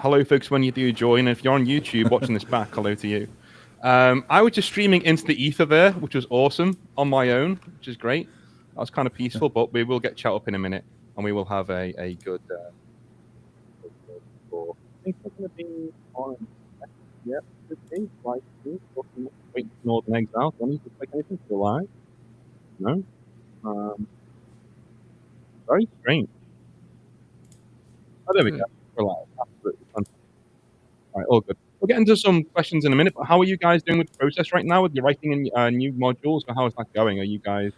hello, folks, when you do join. If you're on YouTube watching this back, hello to you. I was just streaming into the ether there, which was awesome on my own, which is great. That was kind of peaceful, but we will get chat up in a minute, and we will have a good. I think we're going to be on. Yeah, okay. Like, wait, Northern Eggs out. Do I need to click anything to live? No. Very strange. Oh, there we go. We're live. Absolutely fantastic. All right, all good. We'll get into some questions in a minute, but how are you guys doing with the process right now with your writing in new modules? Or how is that going? Are you guys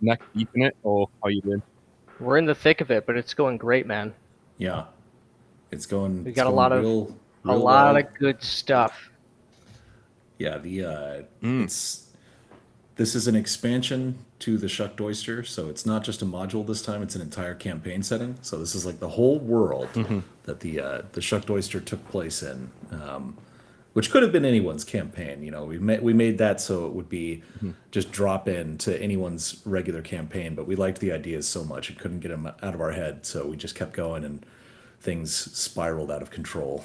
neck deep in it, or how are you doing? We're in the thick of it, but it's going great, man. Yeah, it's going. We got a lot of good stuff. Yeah, this is an expansion to the Shucked Oyster, so it's not just a module this time; it's an entire campaign setting. So this is like the whole world that the Shucked Oyster took place in, which could have been anyone's campaign. You know, we made that so it would be just drop in to anyone's regular campaign, but we liked the ideas so much it couldn't get them out of our head, so we just kept going, and things spiraled out of control.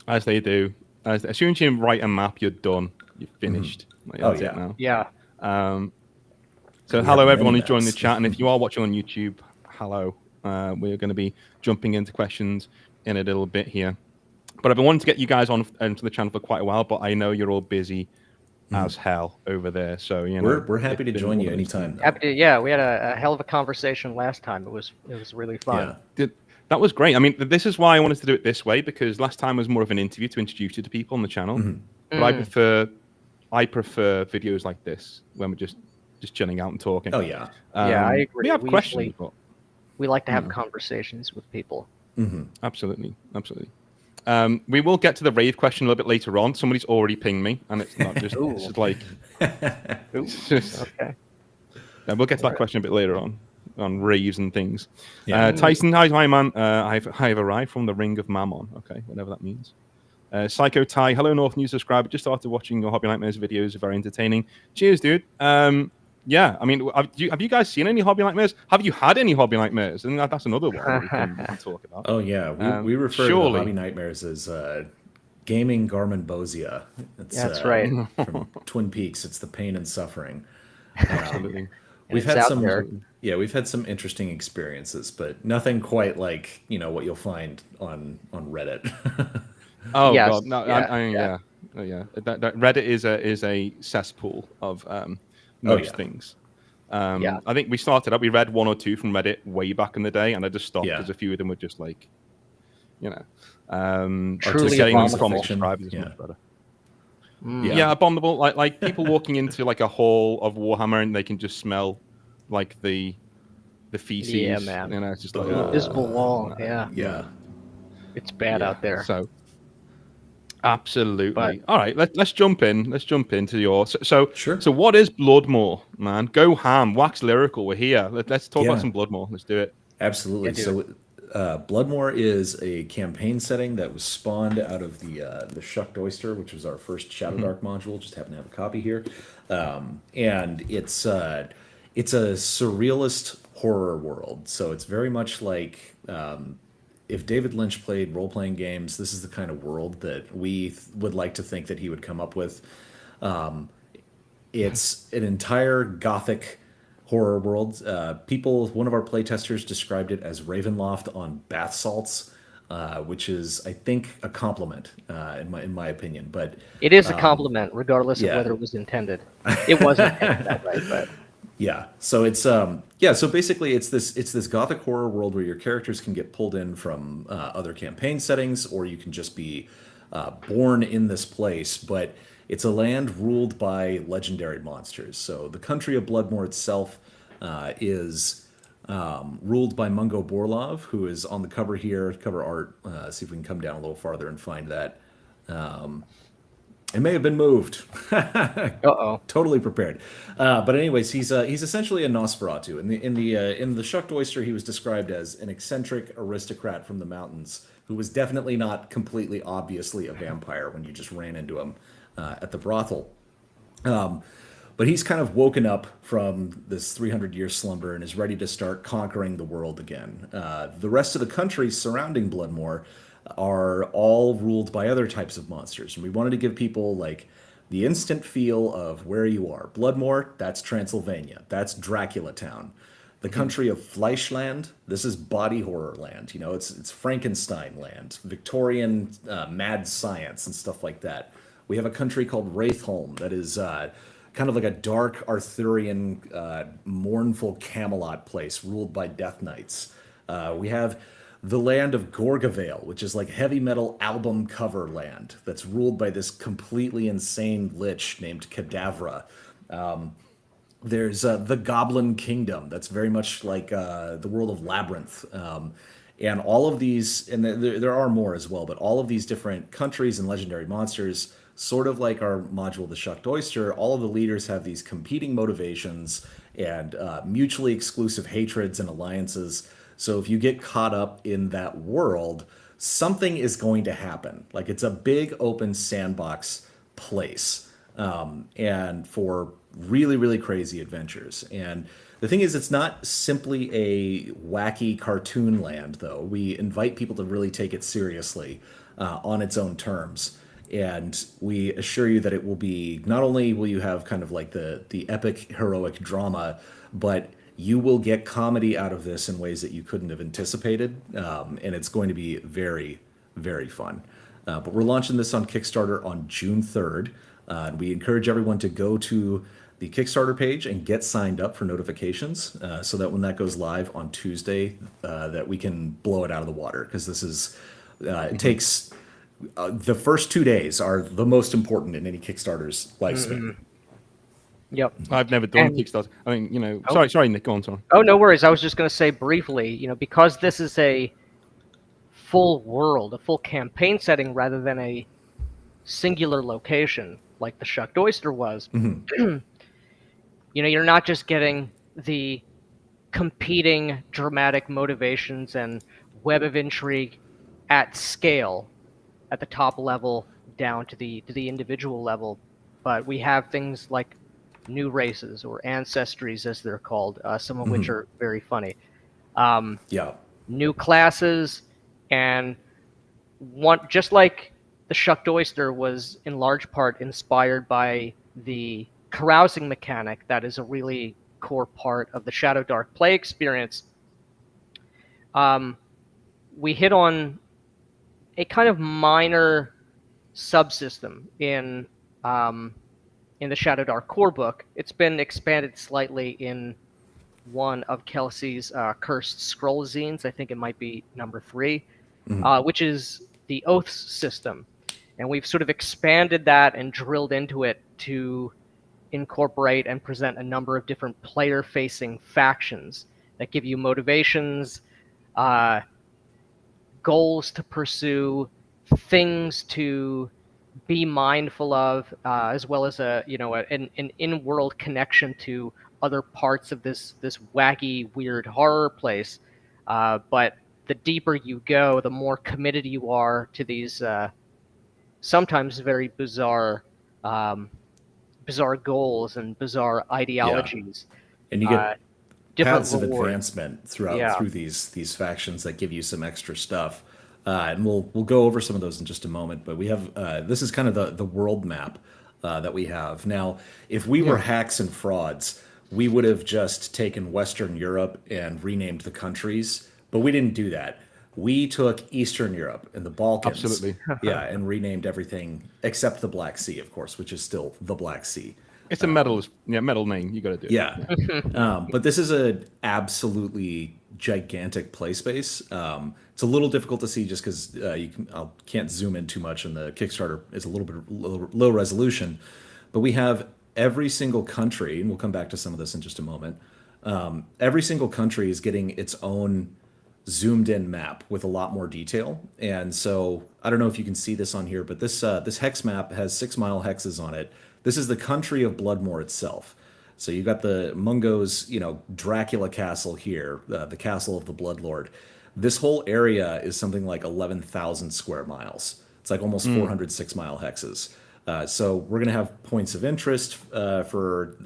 As they do. As soon as you write a map, you're done. You're finished. Like, that's it now. Yeah. So hello everyone who's joined the chat, and if you are watching on YouTube, hello. We're going to be jumping into questions in a little bit here. But I've been wanting to get you guys on into the channel for quite a while, but I know you're all busy as hell over there. So you know, we're happy to join you anytime. Yeah, we had a hell of a conversation last time. It was really fun. Yeah. That was great. I mean, this is why I wanted to do it this way, because last time was more of an interview to introduce you to people on the channel. But I prefer videos like this when we're just chilling out and talking. Oh yeah. Yeah, I agree. We have questions, but we like to have conversations with people. Absolutely. We will get to the rave question a little bit later on. Somebody's already pinged me, and it's not just it's just like it's just, okay. Yeah, we'll get to that question a bit later on raves and things. Tyson, hi man. I have arrived from the Ring of Mammon. Okay, whatever that means. Psycho Ty, hello North News subscriber. Just started watching your Hobby Nightmares videos. Very entertaining. Cheers, dude. Yeah, I mean, have you guys seen any Hobby Nightmares? Have you had any Hobby Nightmares? And that's another one we can talk about. Oh yeah, we refer to the Hobby Nightmares as gaming Garmin Bozia. That's right. From Twin Peaks. It's the pain and suffering. Absolutely. We've had some interesting experiences, but nothing quite like what you'll find on Reddit. Oh yes. God, no, yeah. That Reddit is a cesspool of most things. I think we started up. We read one or two from Reddit way back in the day, and I just stopped because a few of them were just like, truly getting them from fiction. subscribers is much better. Yeah, abominable. Like people walking into like a hall of Warhammer and they can just smell like the feces. Yeah, man. It's just like invisible wall. Yeah. It's bad out there. So absolutely. But, all right, let's jump in. Let's jump into your So what is Bloodmoor, man? Go ham, wax lyrical. We're here. Let's talk about some Bloodmoor. Let's do it. Absolutely. Bloodmore is a campaign setting that was spawned out of the Shucked Oyster, which was our first Shadowdark module. Just happen to have a copy here, and it's a surrealist horror world. So it's very much like if David Lynch played role-playing games, this is the kind of world that we would like to think that he would come up with. It's an entire gothic horror world. One of our playtesters described it as Ravenloft on bath salts, which is, I think, a compliment in my opinion. But it is a compliment, regardless of whether it was intended. It wasn't intended that way, but yeah. So it's So basically, it's this gothic horror world where your characters can get pulled in from other campaign settings, or you can just be born in this place, but it's a land ruled by legendary monsters. So the country of Bloodmore itself is ruled by Mungo Borlov, who is on the cover here, cover art. See if we can come down a little farther and find that. It may have been moved. Totally prepared. But anyways, he's essentially a Nosferatu. In the Shucked Oyster, he was described as an eccentric aristocrat from the mountains who was definitely not completely obviously a vampire when you just ran into him at the brothel. But he's kind of woken up from this 300-year slumber and is ready to start conquering the world again. The rest of the countries surrounding Bloodmoor are all ruled by other types of monsters. And we wanted to give people like the instant feel of where you are. Bloodmoor, that's Transylvania. That's Dracula Town. The country of Fleischland, this is body horror land. You know, it's Frankenstein land, Victorian mad science and stuff like that. We have a country called Wraithholm that is kind of like a dark Arthurian, mournful Camelot place ruled by Death Knights. We have the land of Gorgavale, which is like heavy metal album cover land that's ruled by this completely insane lich named Cadavra. There's the Goblin Kingdom that's very much like the world of Labyrinth. And all of these, and there are more as well, but all of these different countries and legendary monsters, sort of like our module, The Shucked Oyster, all of the leaders have these competing motivations and mutually exclusive hatreds and alliances. So if you get caught up in that world, something is going to happen. Like it's a big open sandbox place, and for really, really crazy adventures. And the thing is, it's not simply a wacky cartoon land, though. We invite people to really take it seriously on its own terms. And we assure you that it will be, not only will you have kind of like the epic heroic drama, but you will get comedy out of this in ways that you couldn't have anticipated. And it's going to be very, very fun. But we're launching this on Kickstarter on June 3rd. And we encourage everyone to go to the Kickstarter page and get signed up for notifications so that when that goes live on Tuesday, that we can blow it out of the water. Because this is, it takes... the first 2 days are the most important in any Kickstarter's lifespan. Yep. I've never done Kickstarter. I mean, you know, sorry, Nick, go on, sorry. Oh, no worries. I was just going to say briefly, you know, because this is a full world, a full campaign setting rather than a singular location like the Shucked Oyster was, you know, you're not just getting the competing dramatic motivations and web of intrigue at scale, at the top level down to the individual level, but we have things like new races or ancestries, as they're called, some of which are very funny. New classes, and one just like the Shucked Oyster was in large part inspired by the carousing mechanic that is a really core part of the Shadow Dark play experience. We hit on a kind of minor subsystem in the Shadow Dark core book. It's been expanded slightly in one of Kelsey's Cursed Scroll zines. I think it might be number 3, which is the Oaths system. And we've sort of expanded that and drilled into it to incorporate and present a number of different player-facing factions that give you motivations, goals to pursue, things to be mindful of, as well as an in-world connection to other parts of this wacky, weird horror place. But the deeper you go, the more committed you are to these sometimes very bizarre goals and bizarre ideologies. And you get paths of rewards. advancement through these factions that give you some extra stuff. And we'll go over some of those in just a moment. But we have this is kind of the world map that we have now. If we were hacks and frauds, we would have just taken Western Europe and renamed the countries, but we didn't do that. We took Eastern Europe and the Balkans, and renamed everything except the Black Sea, of course, which is still the Black Sea. It's a metal name. You got to do it. Yeah. But this is a absolutely gigantic play space. It's a little difficult to see just because I can't zoom in too much, and the Kickstarter is a little bit low resolution. But we have every single country, and we'll come back to some of this in just a moment. Every single country is getting its own zoomed in map with a lot more detail. And so I don't know if you can see this on here, but this hex map has 6 mile hexes on it. This is the country of Bloodmore itself. So you got the Mungo's, Dracula castle here, the castle of the Bloodlord. This whole area is something like 11,000 square miles. It's like almost 400 6 mile hexes. So we're going to have points of interest for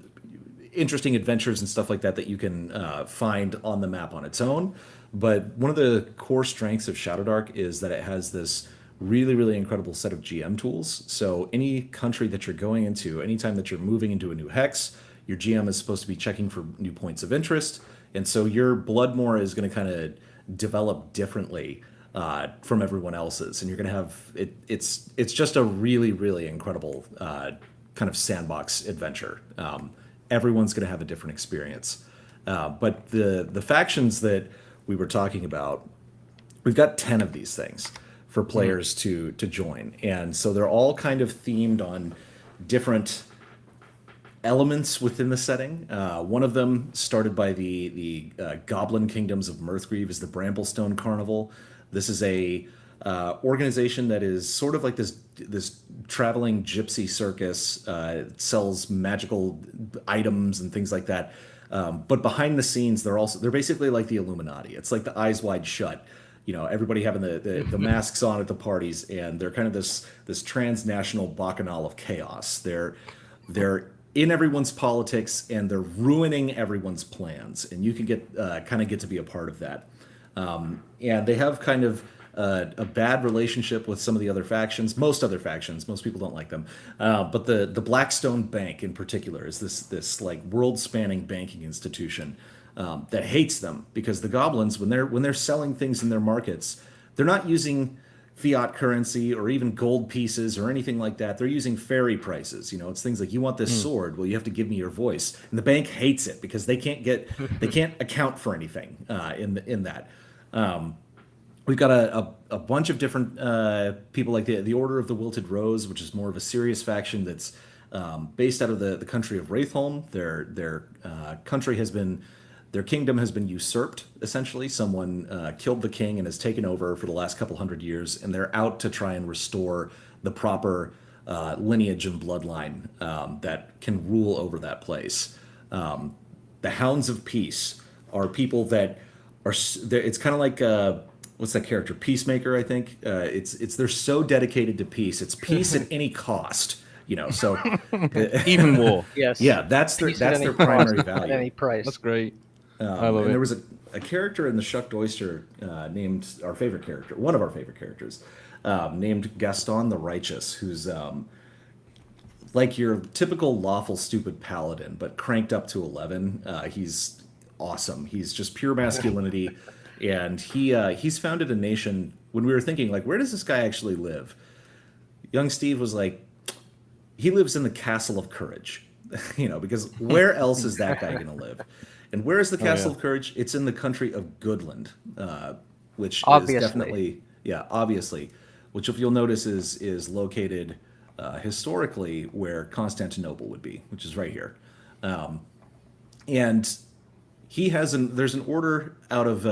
interesting adventures and stuff like that that you can find on the map on its own. But one of the core strengths of Shadowdark is that it has this really, really incredible set of GM tools. So any country that you're going into, anytime that you're moving into a new hex, your GM is supposed to be checking for new points of interest. And so your Bloodmoor is going to kind of develop differently from everyone else's. And you're going to have, it's just a really, really incredible kind of sandbox adventure. Everyone's going to have a different experience. But the factions that we were talking about, we've got 10 of these things for players to join. And so they're all kind of themed on different elements within the setting. One of them, started by the Goblin Kingdoms of Mirthgrieve, is the Bramblestone Carnival. This is a organization that is sort of like this traveling gypsy circus. It sells magical items and things like that. But behind the scenes, they're basically like the Illuminati. It's like the Eyes Wide Shut. You know, everybody having the masks on at the parties, and they're kind of this transnational bacchanal of chaos. They're in everyone's politics, and they're ruining everyone's plans, and you can get to be a part of that. And they have kind of a bad relationship with some of the other factions. Most people don't like them. But the Blackstone Bank in particular is this like world-spanning banking institution that hates them, because the goblins, when they're selling things in their markets, they're not using fiat currency or even gold pieces or anything like that. They're using fairy prices. You know, it's things like, you want this sword, well, you have to give me your voice. And the bank hates it because they can't account for anything in that. We've got a bunch of different people, like the Order of the Wilted Rose, which is more of a serious faction that's based out of the country of Wraithholm. Their kingdom has been usurped, essentially. Someone killed the king and has taken over for the last couple hundred years, and they're out to try and restore the proper lineage and bloodline that can rule over that place. The Hounds of Peace are people that are, it's kind of like, what's that character? Peacemaker, I think. They're so dedicated to peace. It's peace at any cost. You know, so even war. Yes. Yeah, that's their primary value. At any price. That's great. I love it. There was a character in the Shucked Oyster named one of our favorite characters, named Gaston the Righteous, who's like your typical lawful stupid paladin, but cranked up to 11. He's awesome. He's just pure masculinity, and he's founded a nation. When we were thinking, like, where does this guy actually live? Young Steve was like, he lives in the Castle of Courage, you know, because where else is that guy going to live? And where is the Castle of Courage? It's in the country of Goodland, which is definitely, obviously, which, if you'll notice, is located historically where Constantinople would be, which is right here. And there's an order out of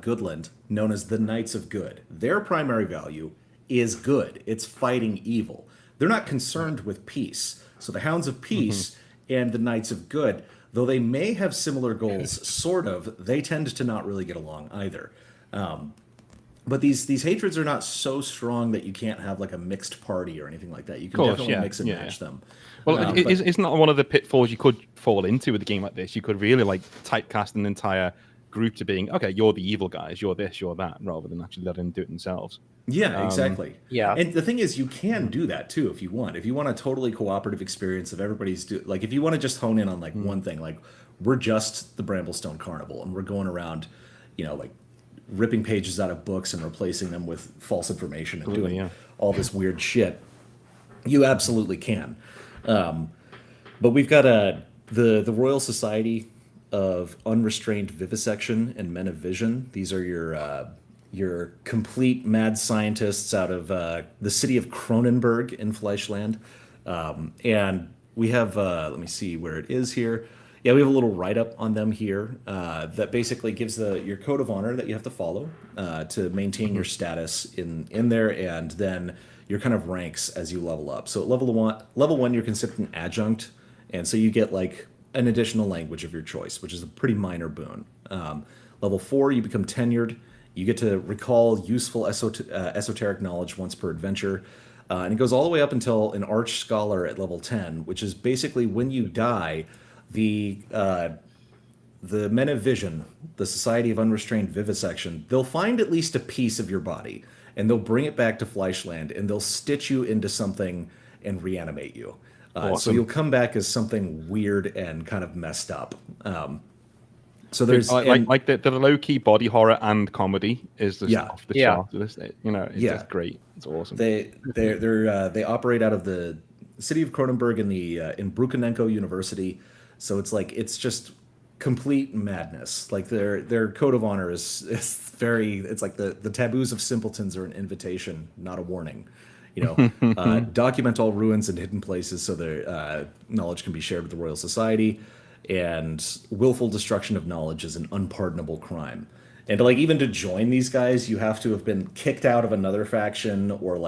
Goodland known as the Knights of Good. Their primary value is good. It's fighting evil. They're not concerned with peace. So the Hounds of Peace and the Knights of Good, though they may have similar goals, sort of, they tend to not really get along either. But these hatreds are not so strong that you can't have like a mixed party or anything like that. You can definitely mix and match them. Well, isn't that one of the pitfalls you could fall into with a game like this? You could really like typecast an entire group to being, okay, you're the evil guys, you're this, you're that, rather than actually letting them do it themselves. Yeah, exactly. Yeah. And the thing is, you can do that too if you want. If you want a totally cooperative experience of everybody's like, if you want to just hone in on like one thing, like we're just the Bramblestone Carnival and we're going around, you know, like ripping pages out of books and replacing them with false information and doing all this weird shit, you absolutely can. But we've got the Royal Society of Unrestrained Vivisection and Men of Vision. These are your complete mad scientists out of the city of Cronenberg in Fleischland. And we have, let me see where it is here. Yeah, we have a little write-up on them here that basically gives your code of honor that you have to follow to maintain your status in there, and then your kind of ranks as you level up. So at level one, you're considered an adjunct, and so you get like an additional language of your choice, which is a pretty minor boon. Level 4, you become tenured. You get to recall useful esoteric knowledge once per adventure. And it goes all the way up until an Arch Scholar at level 10, which is basically when you die, the Men of Vision, the Society of Unrestrained Vivisection, they'll find at least a piece of your body, and they'll bring it back to Fleischland, and they'll stitch you into something and reanimate you. Awesome. So you'll come back as something weird and kind of messed up. So there's like the low key body horror and comedy is just off the chart. It's just great. It's awesome. They operate out of the city of Cronenberg in Brukenenko University. So it's just complete madness. Like their code of honor is very. It's like the taboos of simpletons are an invitation, not a warning. Document all ruins and hidden places so their knowledge can be shared with the Royal Society. And willful destruction of knowledge is an unpardonable crime. And even to join these guys, you have to have been kicked out of another faction or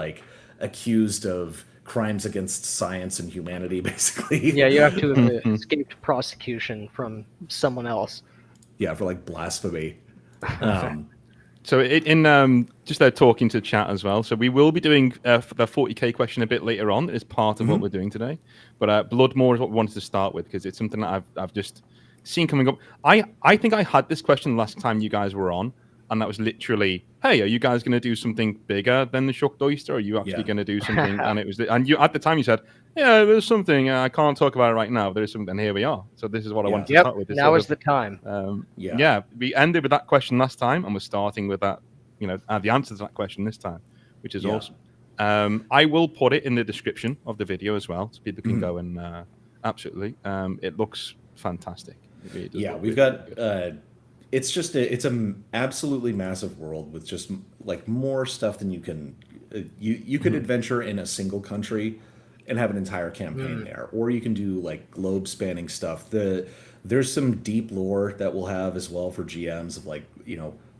accused of crimes against science and humanity, basically. Yeah, you have to have escaped prosecution from someone else. Yeah, for blasphemy. So just talking to chat as well. So we will be doing the 40k question a bit later on as part of what we're doing today. But Bloodmoor is what we wanted to start with because it's something that I've just seen coming up. I think I had this question last time you guys were on, and that was literally, "Hey, are you guys going to do something bigger than the Shucked Oyster? Or are you actually going to do something?" And it was, and you at the time you said, "Yeah, there's something. I can't talk about it right now. There is something." And here we are. So this is what I wanted to start with. Now is the time. We ended with that question last time, and we're starting with that. The answer to that question this time, which is awesome. I will put it in the description of the video as well, so people can go and absolutely. It looks fantastic. It really does we've got. It's an absolutely massive world with just more stuff than you can. You could adventure in a single country and have an entire campaign there, or you can do globe spanning stuff. There's some deep lore that we'll have as well for GMs of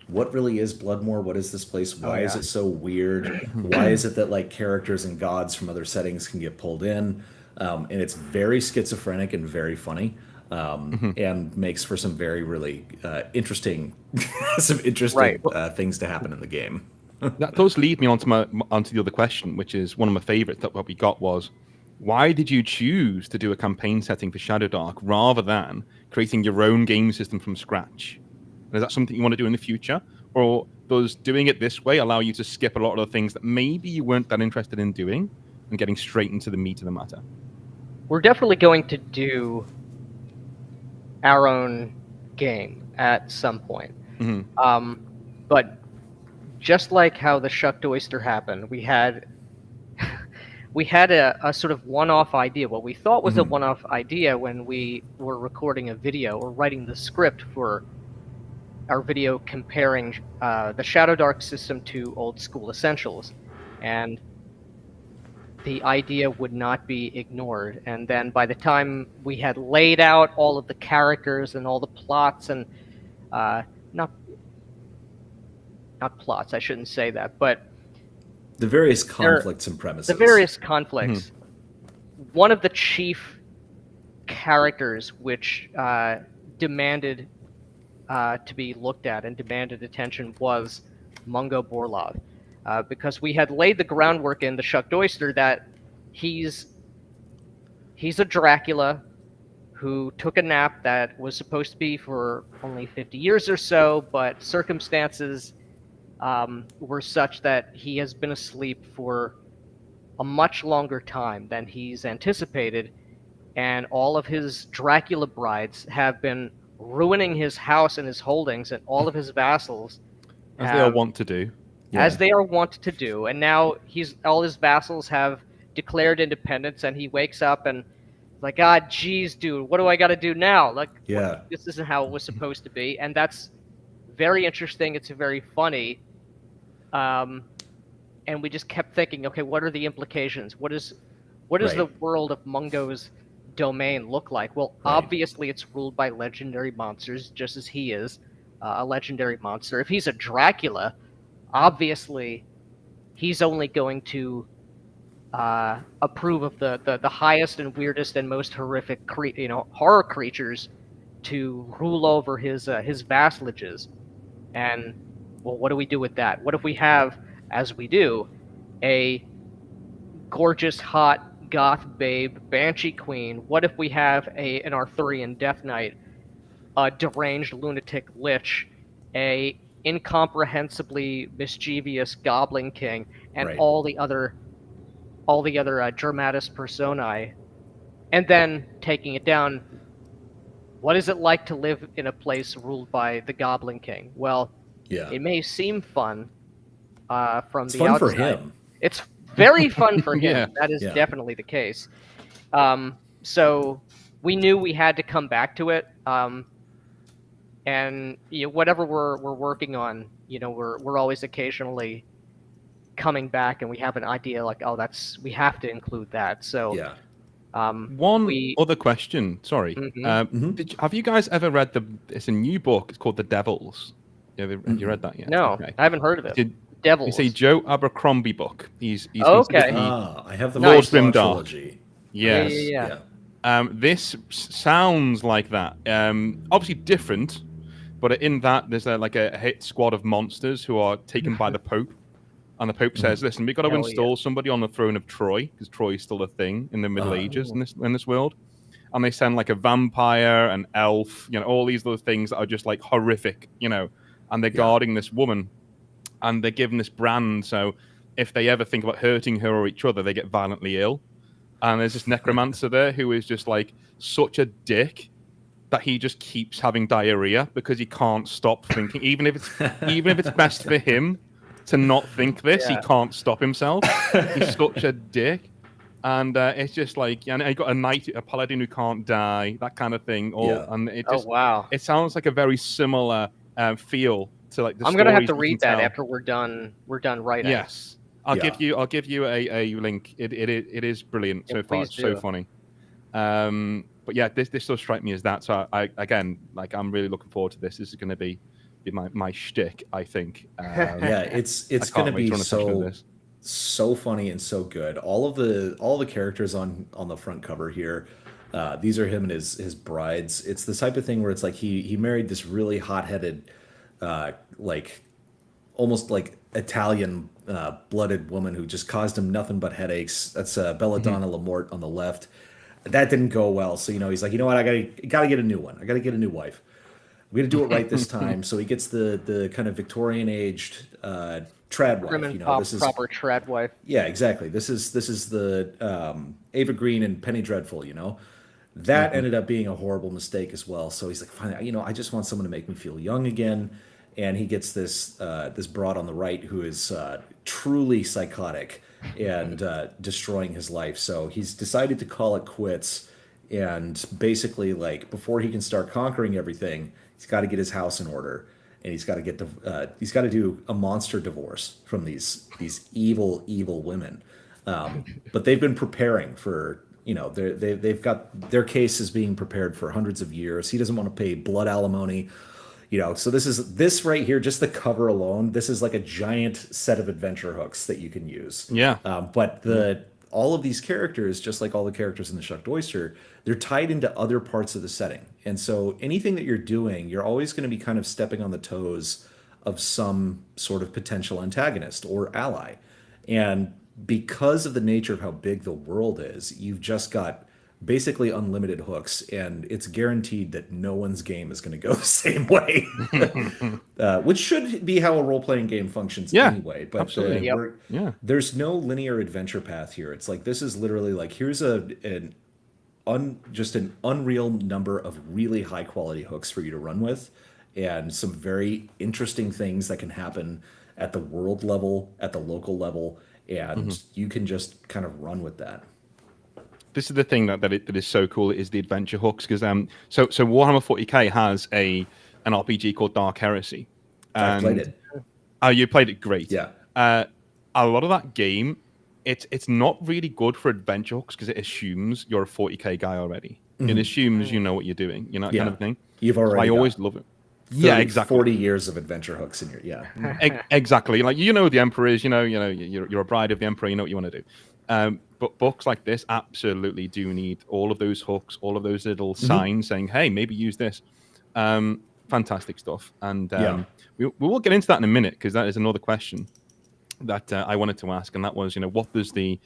what really is Bloodmore? What is this place? Why is it so weird? Why is it that characters and gods from other settings can get pulled in? And it's very schizophrenic and very funny, and makes for some very really interesting, things to happen in the game. That does lead me onto the other question, which is one of my favorites. That what we got was, why did you choose to do a campaign setting for Shadowdark rather than creating your own game system from scratch? Is that something you want to do in the future? Or does doing it this way allow you to skip a lot of the things that maybe you weren't that interested in doing and getting straight into the meat of the matter? We're definitely going to do our own game at some point. But just like how the Shucked Oyster happened, we had a sort of one-off idea. What we thought was a one-off idea when we were recording a video or writing the script for our video comparing the Shadowdark system to old school Essentials, and the idea would not be ignored. And then by the time we had laid out all of the characters and all the plots and not plots, I shouldn't say that, but the various conflicts and premises. The various conflicts. One of the chief characters which demanded to be looked at and demanded attention was Mungo Borlov, because we had laid the groundwork in the Shucked Oyster that he's a Dracula who took a nap that was supposed to be for only 50 years or so, but circumstances were such that he has been asleep for a much longer time than he's anticipated, and all of his Dracula brides have been ruining his house and his holdings and all of his vassals, as they are wont to do. As they are wont to do. And now all his vassals have declared independence, and he wakes up and like, geez, dude, what do I got to do now? This isn't how it was supposed to be. And that's very interesting. It's very funny. And we just kept thinking, okay, what are the implications? What is the world of Mungo's domain look like? Well, obviously it's ruled by legendary monsters, just as he is a legendary monster. If he's a Dracula, obviously he's only going to approve of the highest and weirdest and most horrific horror creatures to rule over his vassalages. And well, what do we do with that? What if we have, as we do, a gorgeous, hot, goth babe, banshee queen? What if we have an Arthurian death knight, a deranged lunatic lich, a incomprehensibly mischievous goblin king, and Right. all the other dramatis personae? And then taking it down, what is it like to live in a place ruled by the Goblin King? Well, Yeah. it may seem fun from It's the fun outside. for him. It's very fun for him. Yeah. That is Yeah. definitely the case. So we knew we had to come back to it. And whatever we're working on, we're always occasionally coming back, and we have an idea like, oh, we have to include that. So Yeah. One other question. Sorry. Have you guys ever read it's a new book? It's called The Devils. Have you read that yet? No, Okay. I haven't heard of it. Devils. It's a Joe Abercrombie book. He's okay. I have the Lord First Grimdark trilogy. Yes. Yeah. This sounds like that. Obviously different, but in that there's like a hit squad of monsters who are taken by the Pope. And the Pope says, "Listen, we've got to install somebody on the throne of Troy, because Troy is still a thing in the Middle Ages in this world." And they send like a vampire, an elf, all these little things that are just like horrific, and they're guarding this woman, and they're given this brand. So if they ever think about hurting her or each other, they get violently ill. And there's this necromancer there who is just like such a dick that he just keeps having diarrhea because he can't stop thinking, even if it's best for him to not think this, he can't stop himself. He's such a dick. And it's just like, and you got a paladin who can't die, that kind of thing. And it just, it sounds like a very similar feel to like the I'm gonna have to read that after we're done writing. Yes. I'll give you a link. It is brilliant so far. It's so funny. But yeah, this does strike me as that. So I'm really looking forward to this. This is going to be my shtick, I think. It's going to be so funny and so good. All the characters on the front cover here, these are him and his brides. It's the type of thing where it's like he married this really hot-headed, like almost like Italian blooded woman who just caused him nothing but headaches. That's Belladonna Lamort on the left. That didn't go well, so he's like, you know what, I gotta get a new one. I gotta get a new wife. We got to do it right this time. So he gets the kind of Victorian aged trad wife. This is proper trad wife. Yeah, exactly. This is the Ava Green and Penny Dreadful. That ended up being a horrible mistake as well. So he's like, fine, I just want someone to make me feel young again. And he gets this broad on the right who is truly psychotic and destroying his life. So he's decided to call it quits. And basically, like, before he can start conquering everything, he's got to get his house in order, and he's got to do a monster divorce from these evil women. But they've been preparing for, they've got their case is being prepared for hundreds of years. He doesn't want to pay blood alimony, So this right here, just the cover alone, this is like a giant set of adventure hooks that you can use. Yeah. But all of these characters, just like all the characters in the Shucked Oyster, they're tied into other parts of the setting. And so anything that you're doing, you're always going to be kind of stepping on the toes of some sort of potential antagonist or ally. And because of the nature of how big the world is, you've just got basically unlimited hooks, and it's guaranteed that no one's game is going to go the same way. Which should be how a role-playing game functions anyway. But absolutely. There's no linear adventure path here. It's like, this is literally like, here's an unreal number of really high-quality hooks for you to run with, and some very interesting things that can happen at the world level, at the local level, and you can just kind of run with that. This is the thing that is so cool, is the adventure hooks, because so Warhammer 40k has an RPG called Dark Heresy. I played it. Oh, you played it? Great. Yeah. A lot of that game, it's not really good for adventure hooks because it assumes you're a 40k guy already. It assumes you know what you're doing, that kind of thing. You've already. I always love it. 40 years of adventure hooks in your exactly. Like, the Emperor is, you're a bride of the Emperor. You know what you want to do. But books like this absolutely do need all of those hooks, all of those little signs saying, "Hey, maybe use this." Fantastic stuff. And we will get into that in a minute, because that is another question that I wanted to ask, and that was, what does the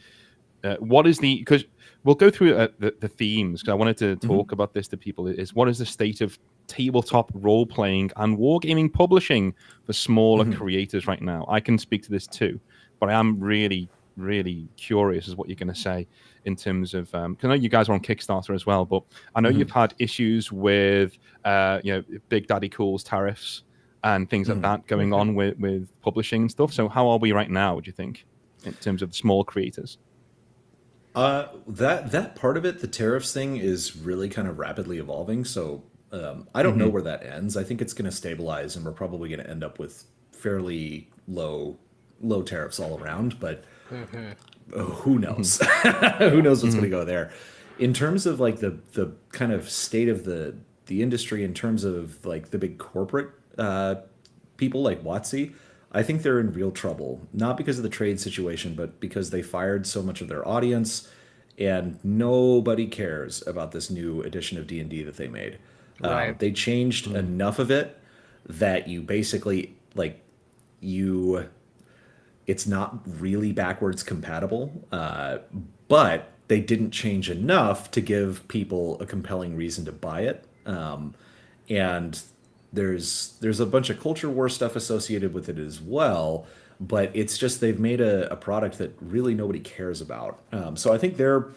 what is because we'll go through the themes, because I wanted to talk about this to people, is what is the state of tabletop role-playing and wargaming publishing for smaller creators right now? I can speak to this too, but I am really, really curious as what you're going to say in terms of, because I know you guys are on Kickstarter as well, but I know you've had issues with, Big Daddy Cool's tariffs and things like that going on with publishing and stuff. So how are we right now, do you think, in terms of the small creators? That part of it, the tariffs thing, is really kind of rapidly evolving. So I don't know where that ends. I think it's going to stabilize, and we're probably going to end up with fairly low tariffs all around. But who knows? Who knows what's going to go there? In terms of like the kind of state of the industry, in terms of like the big corporate people like WotC, I think they're in real trouble, not because of the trade situation, but because they fired so much of their audience, and nobody cares about this new edition of D&D that they made. Right. They changed enough of it that you basically it's not really backwards compatible, but they didn't change enough to give people a compelling reason to buy it. And there's a bunch of culture war stuff associated with it as well, but it's just they've made a product that really nobody cares about. So I think their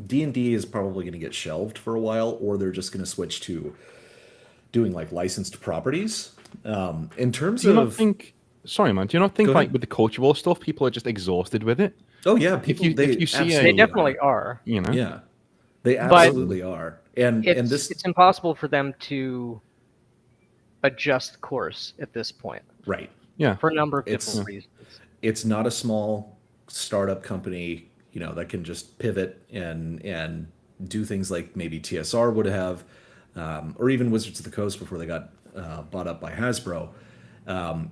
D&D is probably going to get shelved for a while, or they're just going to switch to doing like licensed properties. In terms do you of, not think? Sorry, man. Do you not think like with the culture war stuff, people are just exhausted with it? Oh yeah, people. If you see they definitely are. You know. Yeah, they absolutely are. And it's impossible for them to adjust course at this point. Right. Yeah. For a number of different reasons. It's not a small startup company, that can just pivot and do things like maybe TSR would have, or even Wizards of the Coast before they got bought up by Hasbro.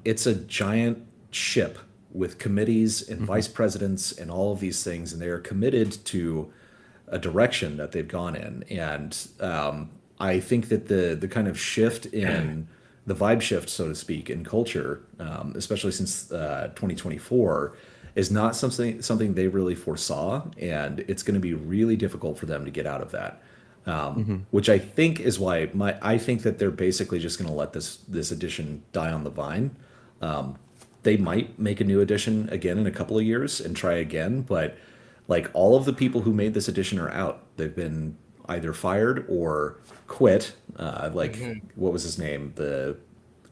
It's a giant ship with committees and vice presidents and all of these things, and they are committed to a direction that they've gone in. And I think that the kind of shift in the vibe shift, so to speak, in culture, especially since 2024, is not something they really foresaw, and it's going to be really difficult for them to get out of that. Which I think is why I think that they're basically just going to let this edition die on the vine. They might make a new edition again in a couple of years and try again, but like all of the people who made this edition are out. They've been either fired or quit. What was his name? The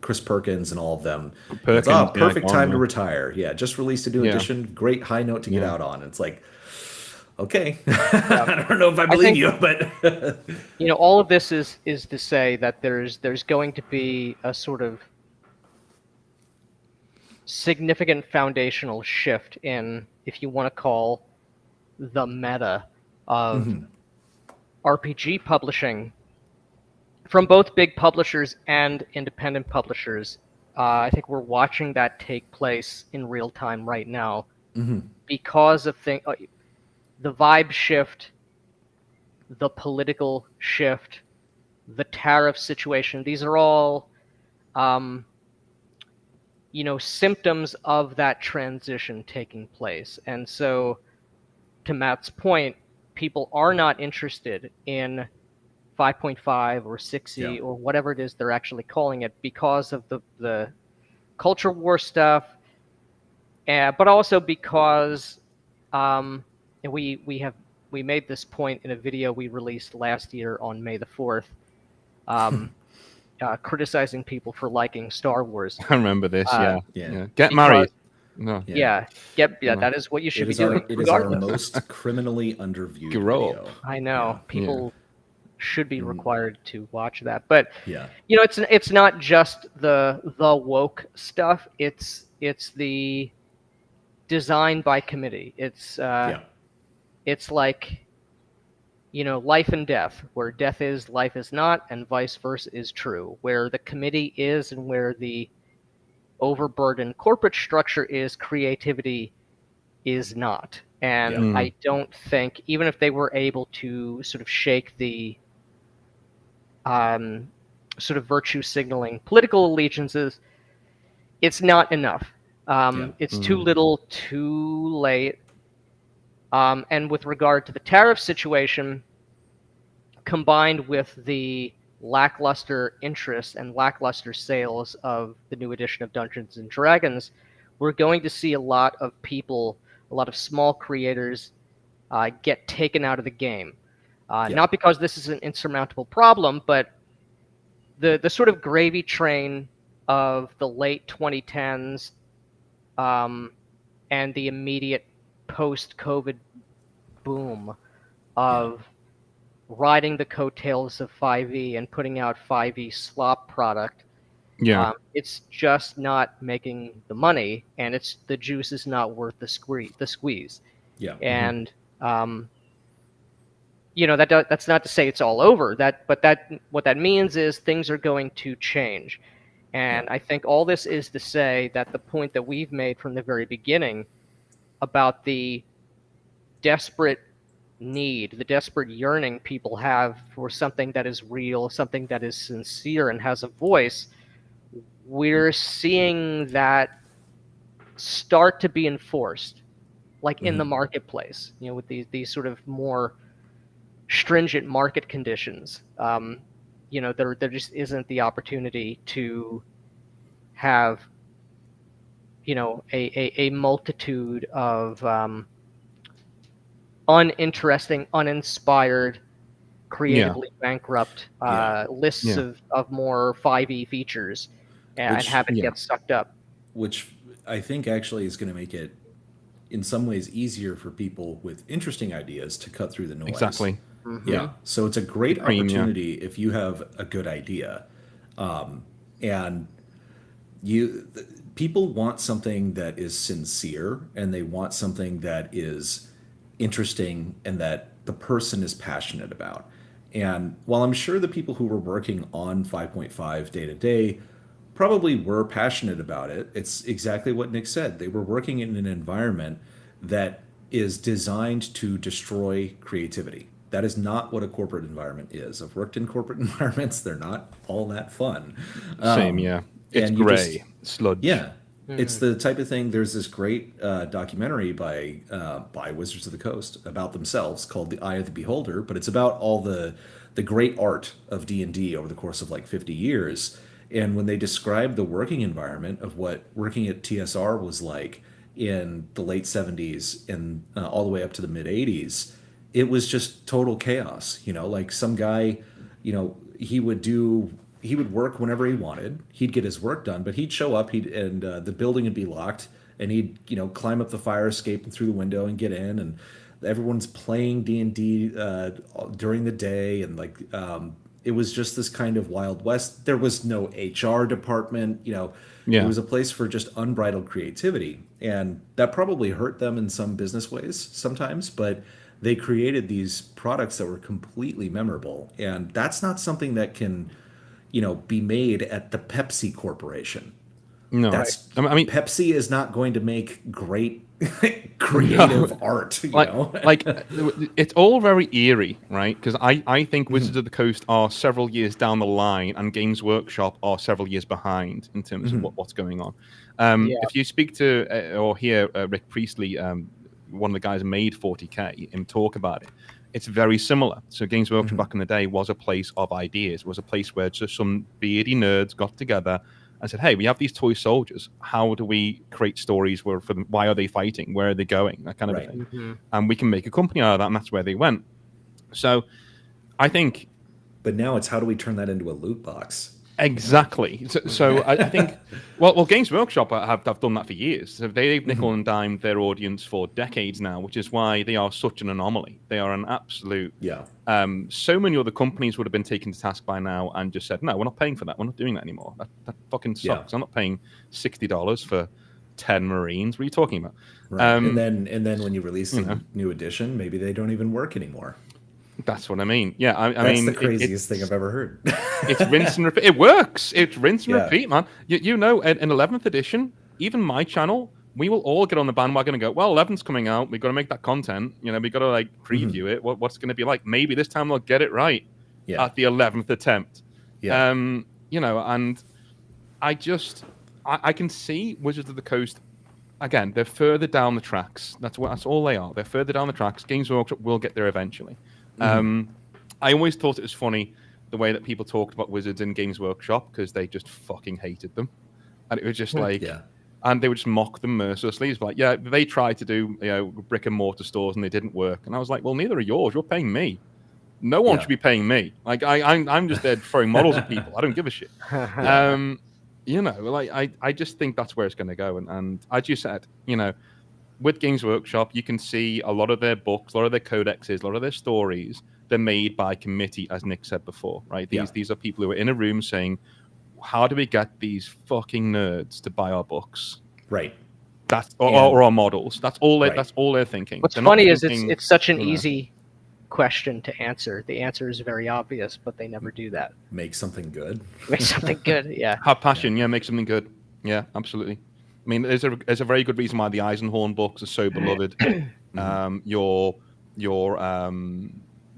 Chris Perkins and all of them. Perkins, perfect time to retire. Yeah, just released a new edition. Great high note to get out on. It's like, okay, I don't know if I believe you, but all of this is to say that there's going to be a sort of significant foundational shift in, if you want to call, the meta of RPG publishing from both big publishers and independent publishers. I think we're watching that take place in real time right now because of the vibe shift, the political shift, the tariff situation. These are all, symptoms of that transition taking place. And so, to Matt's point, people are not interested in 5.5 or 6e or whatever it is they're actually calling it because of the culture war stuff, but also because we made this point in a video we released last year on May the 4th, criticizing people for liking Star Wars. I remember this. Get married. No. That is what you should be doing. It is our most criminally underviewed video. I know people should be required to watch that, but it's not just the woke stuff. It's the design by committee. It's like life and death, where death is, life is not, and vice versa is true. Where the committee is and where the overburdened corporate structure is, creativity is not. And I don't think, even if they were able to sort of shake the sort of virtue signaling political allegiances, it's not enough. It's too little, too late. And with regard to the tariff situation, combined with the lackluster interest and lackluster sales of the new edition of Dungeons and Dragons, we're going to see a lot of people, a lot of small creators get taken out of the game. Not because this is an insurmountable problem, but the sort of gravy train of the late 2010s and the immediate post-COVID boom of riding the coattails of 5e and putting out 5e slop product. It's just not making the money, and the juice is not worth the squeeze. And that's not to say it's all over. But what that means is things are going to change. And I think all this is to say that the point that we've made from the very beginning about the desperate need, the desperate yearning people have for something that is real, something that is sincere and has a voice, we're seeing that start to be enforced, like in the marketplace, with these sort of more stringent market conditions. There just isn't the opportunity to have, a multitude of uninteresting, uninspired, creatively bankrupt lists of more 5e features and have it get sucked up. Which I think actually is going to make it, in some ways, easier for people with interesting ideas to cut through the noise. Exactly. Yeah. So it's a great opportunity if you have a good idea. And people want something that is sincere, and they want something that is interesting and that the person is passionate about. And while I'm sure the people who were working on 5.5 day to day probably were passionate about it, it's exactly what Nick said. They were working in an environment that is designed to destroy creativity. That is not what a corporate environment is. I've worked in corporate environments. They're not all that fun. Same, yeah. It's gray, sludge. Yeah. It's the type of thing. There's this great documentary by Wizards of the Coast about themselves called The Eye of the Beholder, but it's about all the great art of D&D over the course of like 50 years. And when they describe the working environment of what working at TSR was like in the late 70s and all the way up to the mid 80s, it was just total chaos. Like some guy, he would work whenever he wanted. He'd get his work done, but he'd show up, and the building would be locked, and he'd climb up the fire escape and through the window and get in, and everyone's playing D&D during the day, and it was just this kind of Wild West. There was no HR department. It was a place for just unbridled creativity, and that probably hurt them in some business ways sometimes, but they created these products that were completely memorable, and that's not something that can be made at the Pepsi Corporation. No, I mean, Pepsi is not going to make great creative art. It's all very eerie, right? Because I think Wizards of the Coast are several years down the line, and Games Workshop are several years behind in terms of what's going on. If you speak to or hear Rick Priestley, one of the guys who made 40K, him talk about it, it's very similar. So Games Workshop back in the day was a place of ideas, was a place where just some beardy nerds got together and said, hey, we have these toy soldiers. How do we create stories for them? Why are they fighting? Where are they going? That kind of thing. And we can make a company out of that, and that's where they went. So I think... But now it's how do we turn that into a loot box? Exactly. So I think, well, Games Workshop have done that for years. So they've nickel and dimed their audience for decades now, which is why they are such an anomaly. They are an absolute. So many other companies would have been taken to task by now and just said, no, we're not paying for that. We're not doing that anymore. That fucking sucks. I'm not paying $60 for 10 Marines. What are you talking about? Right. And then when you release a new edition, maybe they don't even work anymore. That's what I mean. Yeah, I mean, that's the craziest thing I've ever heard. It's rinse and repeat. It works. It's rinse and repeat, man. In 11th edition, even my channel, we will all get on the bandwagon and go, well, 11th's coming out. We've got to make that content. We've got to preview it. What's going to be like? Maybe this time they'll get it right at the 11th attempt. And I can see Wizards of the Coast again, they're further down the tracks. That's all they are. They're further down the tracks. Games Workshop will get there eventually. I always thought it was funny the way that people talked about Wizards in Games Workshop because they just fucking hated them, and it was just like, and they would just mock them mercilessly. It's like, yeah, they tried to do brick and mortar stores and they didn't work, and I was like, well, neither are yours. You're paying me. No one should be paying me. Like I'm just there throwing models at people. I don't give a shit. I just think that's where it's going to go. And as you said, with Games Workshop, you can see a lot of their books, a lot of their codexes, a lot of their stories. They're made by committee, as Nick said before, right? These are people who are in a room saying, how do we get these fucking nerds to buy our books? Right. Or our models. That's all they're thinking. What's funny is it's such an easy question to answer. The answer is very obvious, but they never do that. Make something good. Make something good, yeah. Have passion, make something good. Yeah, absolutely. I mean, there's a very good reason why the Eisenhorn books are so beloved. Your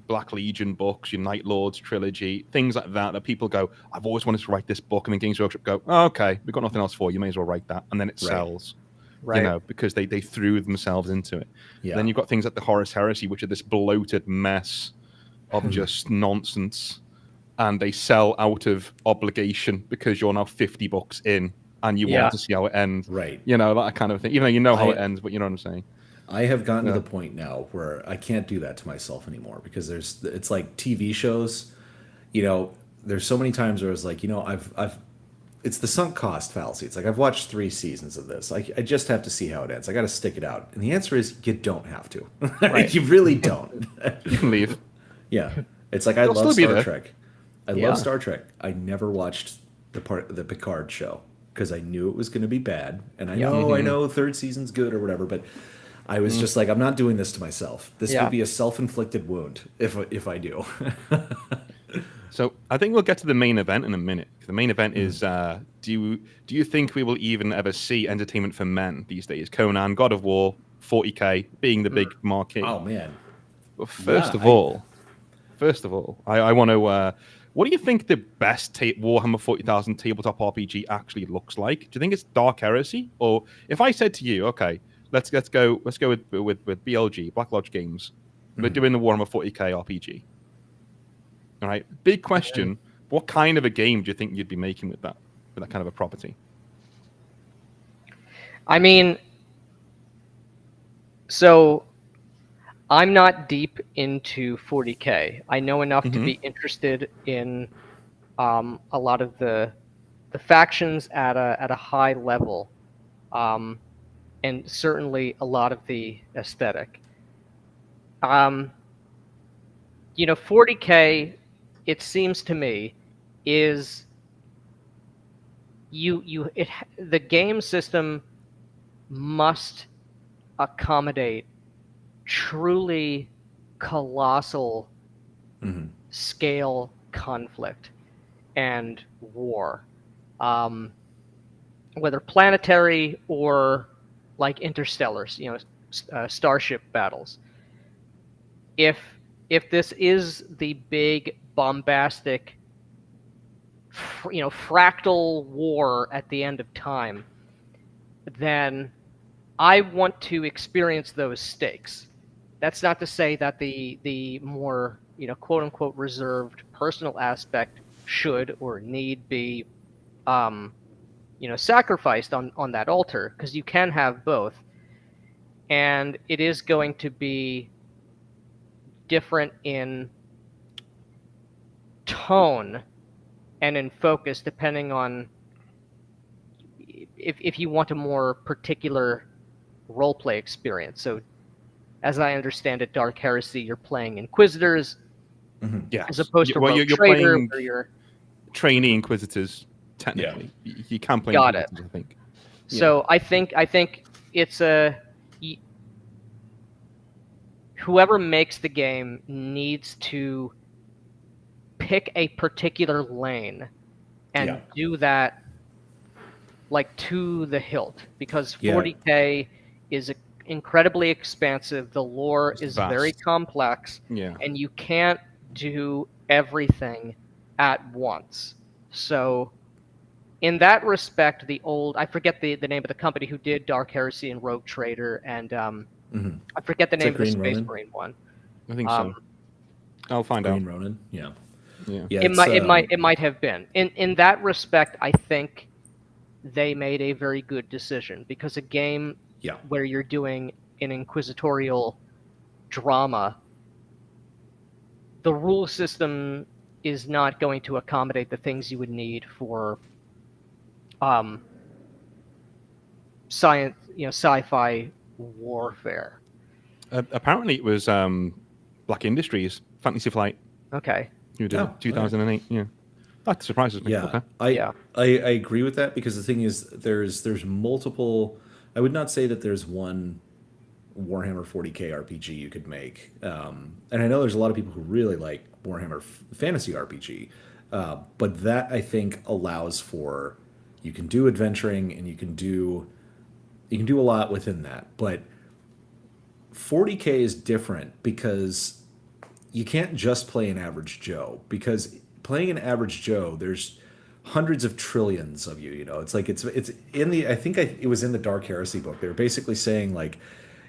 Black Legion books, your Night Lords trilogy, things like that people go, I've always wanted to write this book, and then Games Workshop go, oh, okay, we've got nothing else for you, may as well write that, and then it sells. Right. Because they threw themselves into it. Yeah. Then you've got things like the Horus Heresy, which are this bloated mess of just nonsense, and they sell out of obligation because you're now 50 books in and you want to see how it ends. Right. That kind of thing. Even though how it ends, but you know what I'm saying. I have gotten to the point now where I can't do that to myself anymore because it's like TV shows. There's so many times where it's like, it's the sunk cost fallacy. It's like, I've watched 3 seasons of this. I just have to see how it ends. I got to stick it out. And the answer is you don't have to. Right. You really don't. You can leave. Yeah. It's like, I love Star Trek. I love Star Trek. I never watched the Picard show because I knew it was going to be bad. And I know 3rd season's good or whatever, but I was just like, I'm not doing this to myself. This would be a self-inflicted wound if I do. So I think we'll get to the main event in a minute. The main event is, do you think we will even ever see entertainment for men these days? Conan, God of War, 40K being the big marquee. Oh, man. Well, first of all, I want to... what do you think the best Warhammer 40,000 tabletop RPG actually looks like? Do you think it's Dark Heresy? Or if I said to you, okay, let's go with BLG, Black Lodge Games. We're doing the Warhammer 40K RPG. All right. Big question. What kind of a game do you think you'd be making with that kind of a property? I mean, so I'm not deep into 40K. I know enough to be interested in a lot of the factions at a high level, and certainly a lot of the aesthetic. 40K, it seems to me, is the game system must accommodate truly colossal scale conflict and war, whether planetary or like interstellar, starship battles. If this is the big bombastic, fractal war at the end of time, then I want to experience those stakes. That's not to say that the more, quote unquote reserved personal aspect should or need be, sacrificed on that altar, because you can have both. And it is going to be different in tone and in focus depending on if you want a more particular roleplay experience. So as I understand it, Dark Heresy, you're playing Inquisitors, as opposed to Rogue Trader, where you're trainee Inquisitors, technically. You can play Inquisitors, I think. So I think it's whoever makes the game needs to pick a particular lane and do that like to the hilt, because 40K is incredibly expansive. The lore is very complex, and you can't do everything at once. So in that respect, the old, I forget the name of the company who did Dark Heresy and Rogue Trader, and I forget the name of the Space Marine one. I think so. I'll find Green out. Ronin, yeah. It might have been. In that respect, I think they made a very good decision, because a game where you're doing an inquisitorial drama, the rule system is not going to accommodate the things you would need for sci-fi warfare. Apparently, it was Black Industries, Fantasy Flight. Okay. Who did it? 2008. Right. Yeah, that surprises me. Yeah, okay. I agree with that, because the thing is, there's multiple. I would not say that there's one Warhammer 40k RPG you could make, and I know there's a lot of people who really like Warhammer Fantasy RPG, but that, I think, allows for, you can do adventuring and you can do a lot within that, but 40k is different, because you can't just play an average Joe, because playing an average Joe, there's hundreds of trillions of you. You know, it's like it's in the, I think it was in the Dark Heresy book. They were basically saying, like,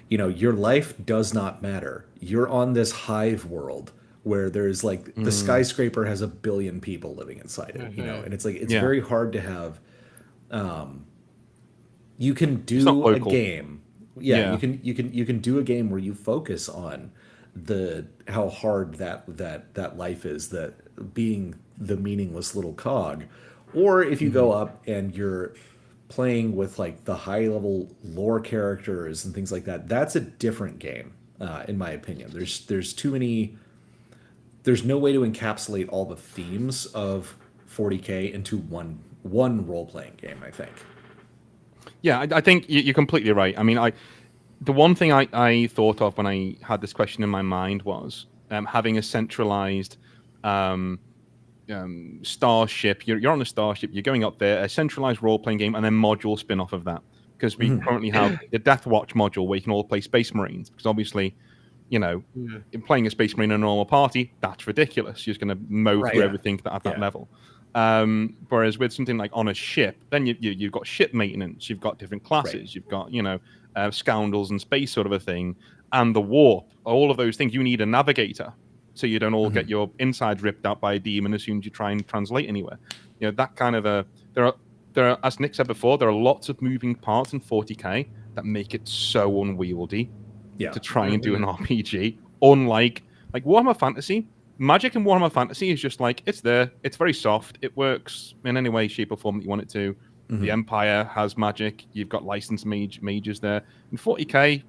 you know, your life does not matter. You're on this hive world where there's like the skyscraper has 1 billion people living inside it. You know, and it's like it's very hard to have. You can do a game. You can do a game where you focus on how hard that life is, that being the meaningless little cog, or if you go up and you're playing with like the high level lore characters and things like that, that's a different game, in my opinion. There's too many. There's no way to encapsulate all the themes of 40k into one role playing game, I think. Yeah, I think you're completely right. I mean, the one thing I thought of when I had this question in my mind was having a centralized starship. You're on a starship, you're going up there, a centralized role-playing game, and then module spin-off of that. Because we currently have the Death Watch module where you can all play Space Marines. Because obviously, you know, in playing a Space Marine in a normal party, that's ridiculous. You're just going to mow through everything at that level. Whereas with something like on a ship, then you've got ship maintenance, you've got different classes, you've got, you know, scoundrels and space sort of a thing, and the warp, all of those things. You need a navigator, so you don't all get your insides ripped out by a demon as soon as you try and translate anywhere. You know, that kind of there are, as Nick said before, there are lots of moving parts in 40k that make it so unwieldy to try and do an RPG. Unlike like Warhammer Fantasy. Magic in Warhammer Fantasy is just like, it's there, it's very soft, it works in any way, shape, or form that you want it to. The Empire has magic, you've got licensed mages there. In 40k,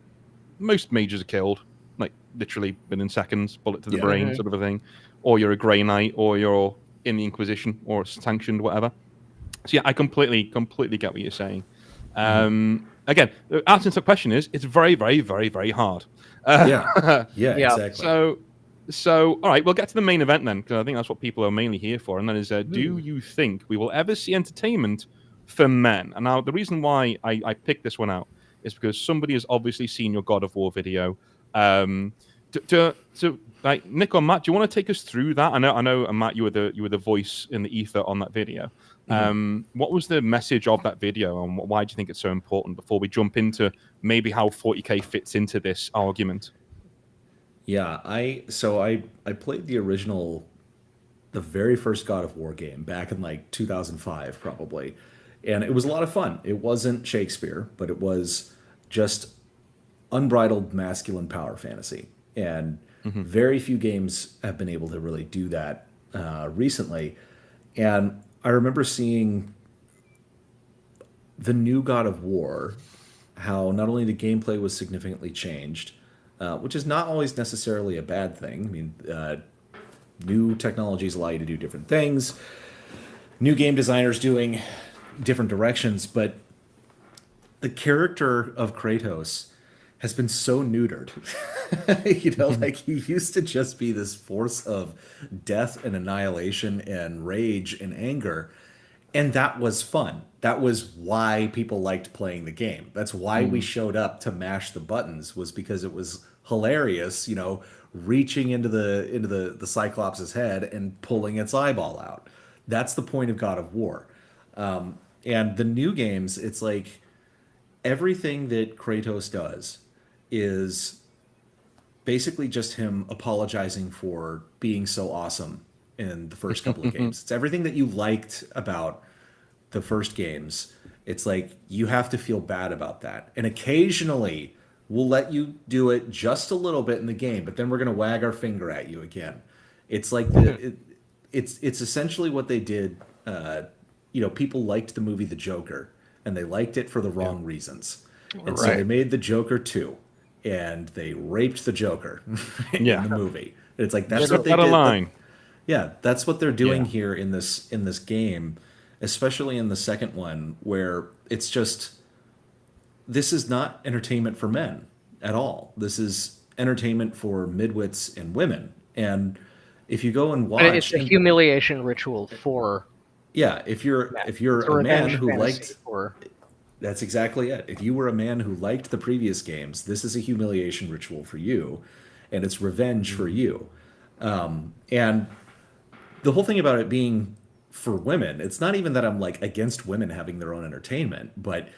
most mages are killed, like literally within seconds, bullet to the brain sort of a thing. Or you're a Grey Knight, or you're in the Inquisition, or sanctioned, whatever. So yeah, I completely get what you're saying. Again, answering the question is, it's very, very, very, very hard. Exactly. So, all right, we'll get to the main event then, because I think that's what people are mainly here for. And that is, do you think we will ever see entertainment for men? And now, the reason why I picked this one out is because somebody has obviously seen your God of War video. Like Nick or Matt, do you want to take us through that? I know, Matt, you were the voice in the ether on that video. What was the message of that video, and why do you think it's so important? Before we jump into maybe how 40k fits into this argument. Yeah, I played the very first God of War game back in like 2005 probably, and it was a lot of fun. It wasn't Shakespeare, but it was just unbridled masculine power fantasy, and very few games have been able to really do that recently. And I remember seeing the new God of War, how not only the gameplay was significantly changed, which is not always necessarily a bad thing. I mean, new technologies allow you to do different things, new game designers doing different directions, but the character of Kratos has been so neutered. You know, like he used to just be this force of death and annihilation and rage and anger. And that was fun. That was why people liked playing the game. That's why we showed up to mash the buttons, was because it was hilarious, you know, reaching into the Cyclops' head and pulling its eyeball out. That's the point of God of War. And the new games, it's like everything that Kratos does is basically just him apologizing for being so awesome in the first couple of games. It's everything that you liked about the first games. It's like you have to feel bad about that. And occasionally we'll let you do it just a little bit in the game, but then we're going to wag our finger at you again. It's like it's essentially what they did. People liked the movie The Joker, and they liked it for the wrong reasons. And so they made The Joker 2, and they raped the Joker in the movie. It's like that's what they did. That's what they're doing here in this game, especially in the second one, where it's just, this is not entertainment for men at all. This is entertainment for midwits and women. And if you go and watch, it's a humiliation ritual for. Yeah, if you're a man who liked, that's exactly it. If you were a man who liked the previous games, this is a humiliation ritual for you, and it's revenge for you. And the whole thing about it being for women, it's not even that I'm like against women having their own entertainment, but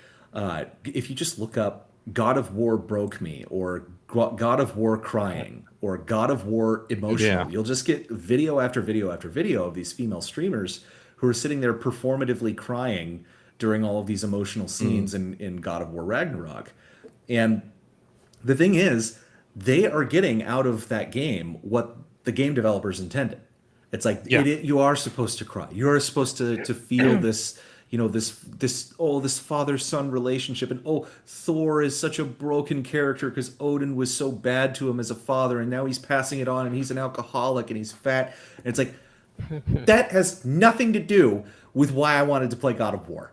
if you just look up God of War broke me, or God of War crying, or God of War emotional, you'll just get video after video after video of these female streamers who are sitting there performatively crying during all of these emotional scenes in God of War Ragnarok. And the thing is, they are getting out of that game what the game developers intended. It's like you are supposed to cry. You are supposed to feel this, this father-son relationship, and Thor is such a broken character because Odin was so bad to him as a father, and now he's passing it on, and he's an alcoholic, and he's fat. And it's like, that has nothing to do with why I wanted to play God of War.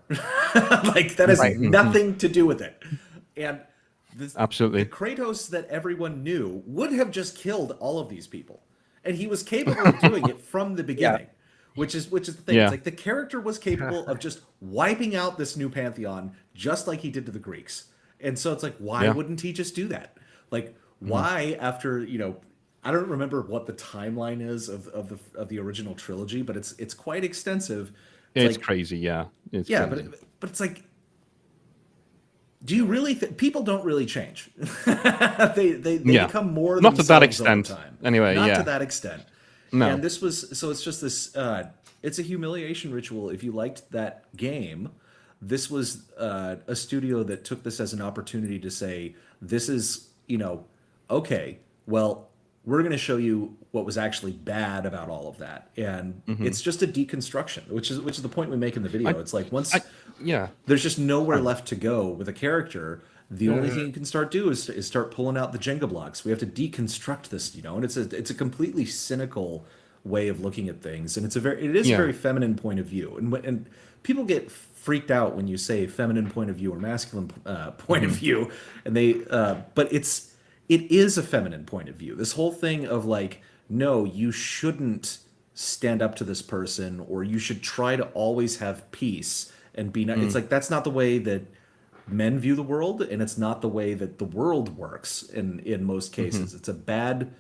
Like, that has nothing to do with it. And absolutely, the Kratos that everyone knew would have just killed all of these people, and he was capable of doing it from the beginning. Which is the thing. It's like the character was capable of just wiping out this new pantheon, just like he did to the Greeks. And so it's like, why wouldn't he just do that? Like, why after I don't remember what the timeline is of the original trilogy, but it's quite extensive. It's like, crazy, It's crazy. But it's like, do you really people don't really change? they become more not to that themselves extent over time. Anyway, not to that extent. No. And this was it's just this. It's a humiliation ritual. If you liked that game, this was a studio that took this as an opportunity to say, this is okay. Well, we're going to show you what was actually bad about all of that, and it's just a deconstruction, which is the point we make in the video. It's like there's just nowhere left to go with a character. The only thing you can start is start pulling out the Jenga blocks. We have to deconstruct this, and it's a completely cynical way of looking at things, and it is a very feminine point of view, and people get freaked out when you say feminine point of view or masculine point of view, and but it is a feminine point of view. This whole thing of like, no, you shouldn't stand up to this person, or you should try to always have peace and be nice. It's like, that's not the way that men view the world, and it's not the way that the world works in most cases. It's a bad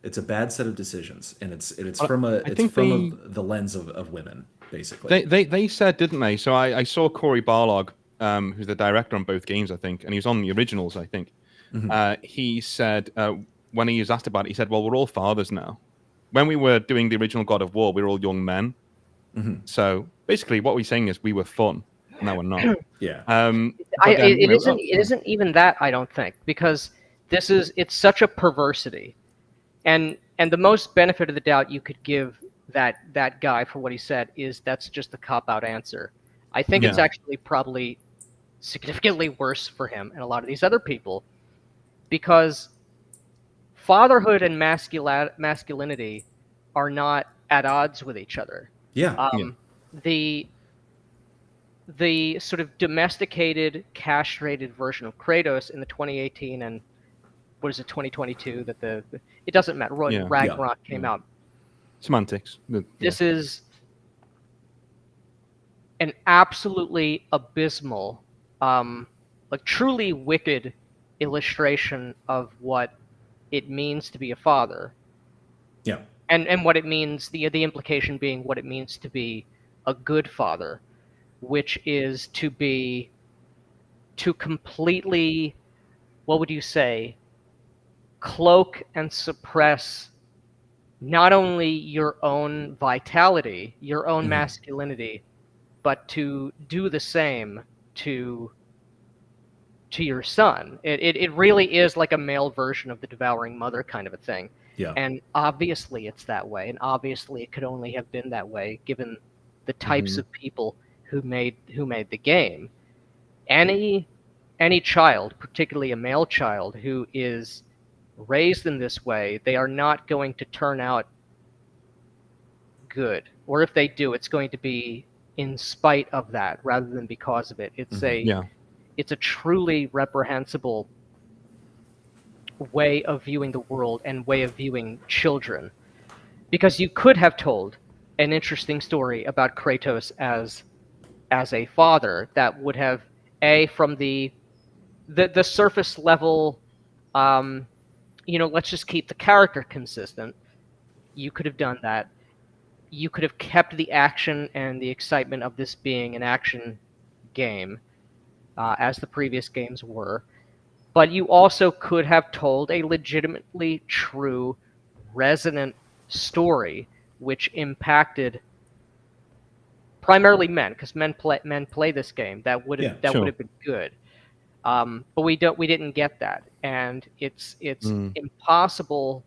set of decisions, and it's from the lens of women, basically. They said, didn't they? So I saw Corey Barlog, who's the director on both games, I think, and he was on the originals, I think. He said, when he was asked about it, he said, well, we're all fathers now. When we were doing the original God of War, we were all young men. So basically what we're saying is we were fun. Now we're not. It isn't even that, I don't think, because it's such a perversity. And the most benefit of the doubt you could give that guy for what he said is that's just the cop-out answer. I think it's actually probably significantly worse for him and a lot of these other people, because fatherhood and masculinity are not at odds with each other. The sort of domesticated, castrated version of Kratos in the 2018 and what is it, 2022, that it doesn't matter, Ragnarok came out. Semantics. This is an absolutely abysmal, like truly wicked illustration of what it means to be a father. And what it means, the implication being what it means to be a good father. which is to completely, what would you say, cloak and suppress not only your own vitality, your own masculinity, but to do the same to your son. It really is like a male version of the devouring mother kind of a thing. Yeah. And obviously it's that way, and obviously it could only have been that way given the types of people who made the game. Any child, particularly a male child, who is raised in this way, they are not going to turn out good. Or if they do, it's going to be in spite of that rather than because of it. It's it's a truly reprehensible way of viewing the world and way of viewing children. Because you could have told an interesting story about Kratos as a father that would have, from the surface level, let's just keep the character consistent. You could have done that. You could have kept the action and the excitement of this being an action game, as the previous games were. But you also could have told a legitimately true, resonant story, which impacted primarily men, because men play this game. That would have would have been good. But we didn't get that, and it's impossible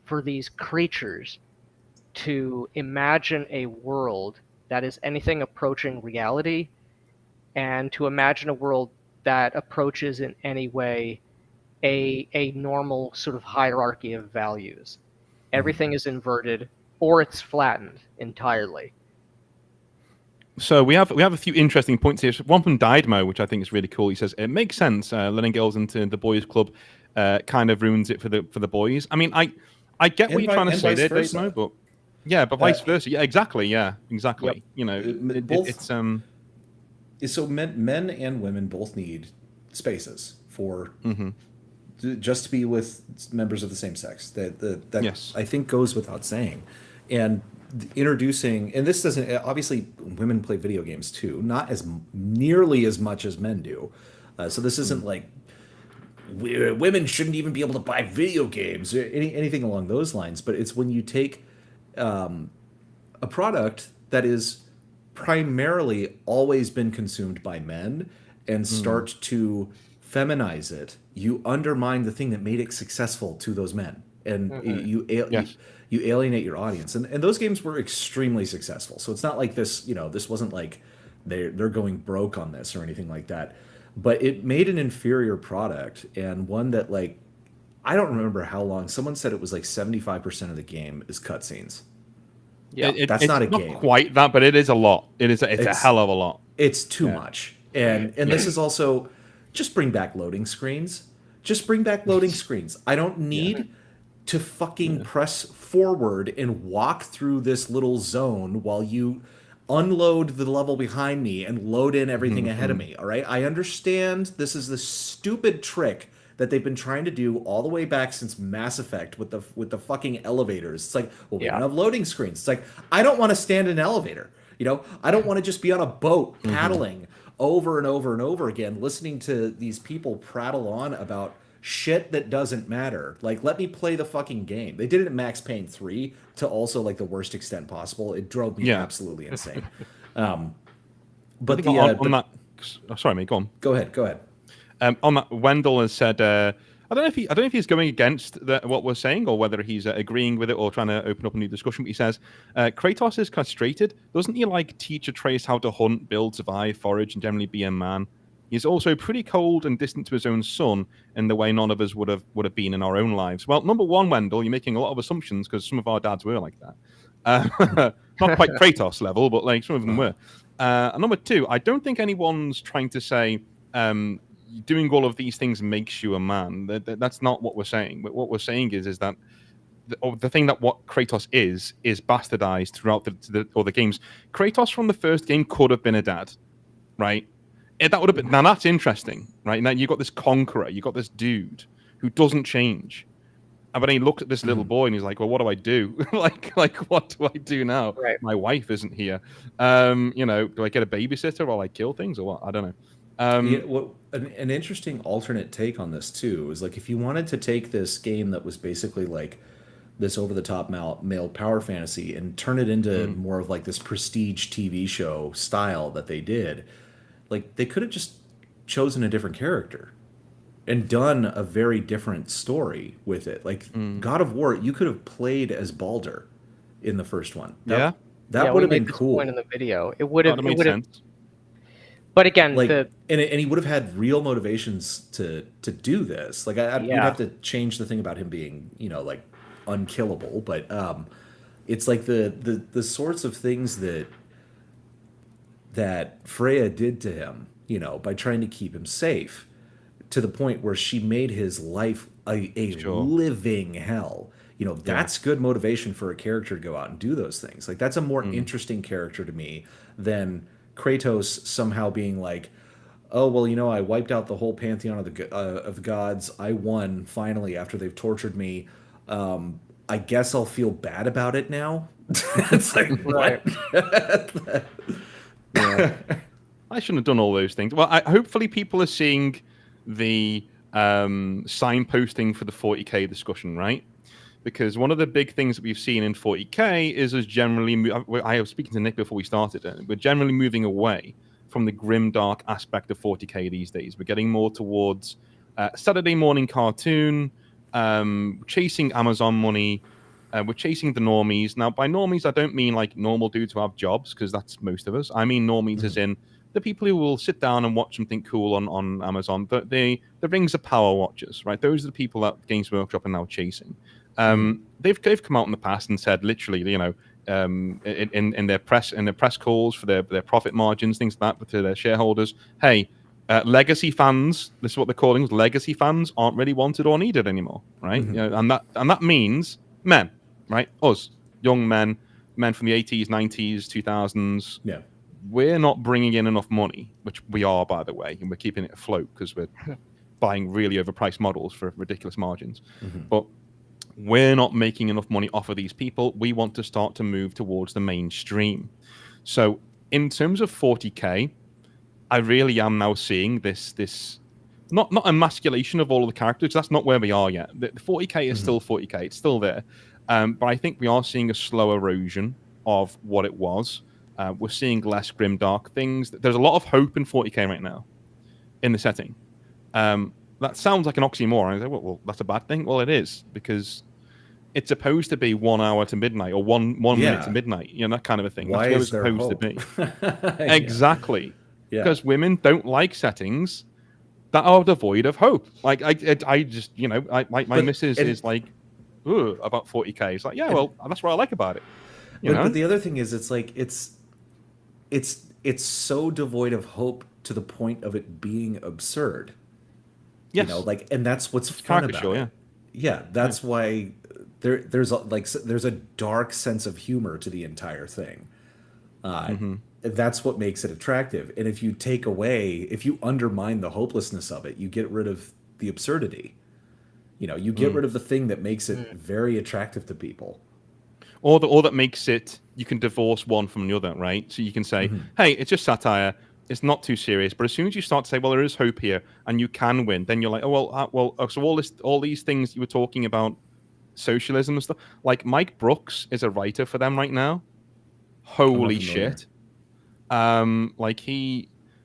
for these creatures to imagine a world that is anything approaching reality, and to imagine a world that approaches in any way a normal sort of hierarchy of values. Everything is inverted, or it's flattened entirely. So we have a few interesting points here. One from Didemo, which I think is really cool. He says it makes sense. Letting girls into the boys' club kind of ruins it for the boys. I mean, I get what you're trying to say there, Didemo, but but vice versa. Yeah, exactly. Yeah, exactly. Yep. So men and women both need spaces for just to be with members of the same sex. That I think goes without saying, and introducing, and this doesn't, obviously women play video games too, not as nearly as much as men do. So this isn't like women shouldn't even be able to buy video games or anything along those lines. But it's when you take a product that is primarily always been consumed by men and start to feminize it, you undermine the thing that made it successful to those men, and you alienate your audience. And those games were extremely successful. So it's not like this, this wasn't like they're going broke on this or anything like that. But it made an inferior product, and one that, like, I don't remember how long. Someone said it was like 75% of the game is cutscenes. Yeah, that's not a game. Not quite that, but it is a lot. It's a hell of a lot. It's too much. And this is also, just bring back loading screens. Just bring back loading screens. I don't need to fucking press forward and walk through this little zone while you unload the level behind me and load in everything ahead of me. All right. I understand this is the stupid trick that they've been trying to do all the way back since Mass Effect with the fucking elevators. It's like, well, we don't have loading screens. It's like, I don't want to stand in an elevator. I don't want to just be on a boat paddling over and over and over again, listening to these people prattle on about shit that doesn't matter. Like, let me play the fucking game. They did it in Max Payne 3 to also, like, the worst extent possible. It drove me absolutely insane. But sorry, mate, go on. Go ahead. On that, Wendell has said, I don't know if he's going against what we're saying or whether he's agreeing with it or trying to open up a new discussion. But he says, Kratos is castrated. Doesn't he teach Atreus how to hunt, build, survive, forage, and generally be a man? He's also pretty cold and distant to his own son in the way none of us would have been in our own lives. Well, number one, Wendell, you're making a lot of assumptions because some of our dads were like that. Not quite Kratos level, but some of them were. And number two, I don't think anyone's trying to say doing all of these things makes you a man. That's not what we're saying. What we're saying is that the thing that what Kratos is bastardized throughout the games. Kratos from the first game could have been a dad, right? That would have been, now that's interesting, right? Now you got this conqueror, you got this dude who doesn't change, And then he looked at this little boy and he's like, well, what do I do? like, what do I do now? Right. My wife isn't here. Do I get a babysitter while I kill things or what? I don't know. An interesting alternate take on this too is like if you wanted to take this game that was basically like this over-the-top male power fantasy and turn it into more of like this prestige TV show style that they did, like they could have just chosen a different character and done a very different story with it. Like God of War, you could have played as Baldur in the first one. That would have been cool. Point in the video, it would have made sense. But again, like, and he would have had real motivations to do this. Like, you'd have to change the thing about him being, like unkillable. But it's like the sorts of things that Freya did to him, by trying to keep him safe, to the point where she made his life a living hell. That's good motivation for a character to go out and do those things. Like, that's a more interesting character to me than Kratos somehow being like, oh, well, I wiped out the whole pantheon of the gods. I won finally after they've tortured me. I guess I'll feel bad about it now. It's like, what? I shouldn't have done all those things. Well, hopefully people are seeing the signposting for the 40k discussion, right? Because one of the big things that we've seen in 40k is us generally... I was speaking to Nick before we started, and we're generally moving away from the grimdark aspect of 40k these days. We're getting more towards Saturday morning cartoon, chasing Amazon money. We're chasing the normies. Now, by normies, I don't mean like normal dudes who have jobs, because that's most of us. I mean normies as in the people who will sit down and watch something cool on Amazon. The Rings of Power watchers, right? Those are the people that Games Workshop are now chasing. They've come out in the past and said literally, in their press calls for their profit margins, things like that, but to their shareholders, hey, legacy fans, this is what they're calling legacy fans, aren't really wanted or needed anymore, right? And that means men, right? Us, young men from the 80s, 90s, 2000s. Yeah. We're not bringing in enough money, which we are, by the way, and we're keeping it afloat because we're buying really overpriced models for ridiculous margins. But we're not making enough money off of these people. We want to start to move towards the mainstream. So in terms of 40k, I really am now seeing this not emasculation of all of the characters. That's not where we are yet. The 40k is still 40k. It's still there. But I think we are seeing a slow erosion of what it was. We're seeing less grimdark things. There's a lot of hope in 40k right now in the setting. That sounds like an oxymoron. I say, well, that's a bad thing. Well, it is, because it's supposed to be 1 hour to midnight or one minute to midnight. That kind of a thing. Why that's is there supposed hope? To be. Exactly. Because women don't like settings that are devoid of hope. Like I just, my missus is like, ugh, about 40k. It's like, well, that's what I like about it. But the other thing is, it's like it's so devoid of hope to the point of it being absurd. Yes. And that's what's fun about it. Yeah, that's why there's a dark sense of humor to the entire thing. That's what makes it attractive. And if you undermine the hopelessness of it, you get rid of the absurdity. You get rid of the thing that makes it very attractive to people. Or that makes it, you can divorce one from the other, right? So you can say, hey, it's just satire. It's not too serious. But as soon as you start to say, well, there is hope here and you can win, then you're like, so all these things you were talking about, socialism and stuff, like Mike Brooks is a writer for them right now. Holy shit.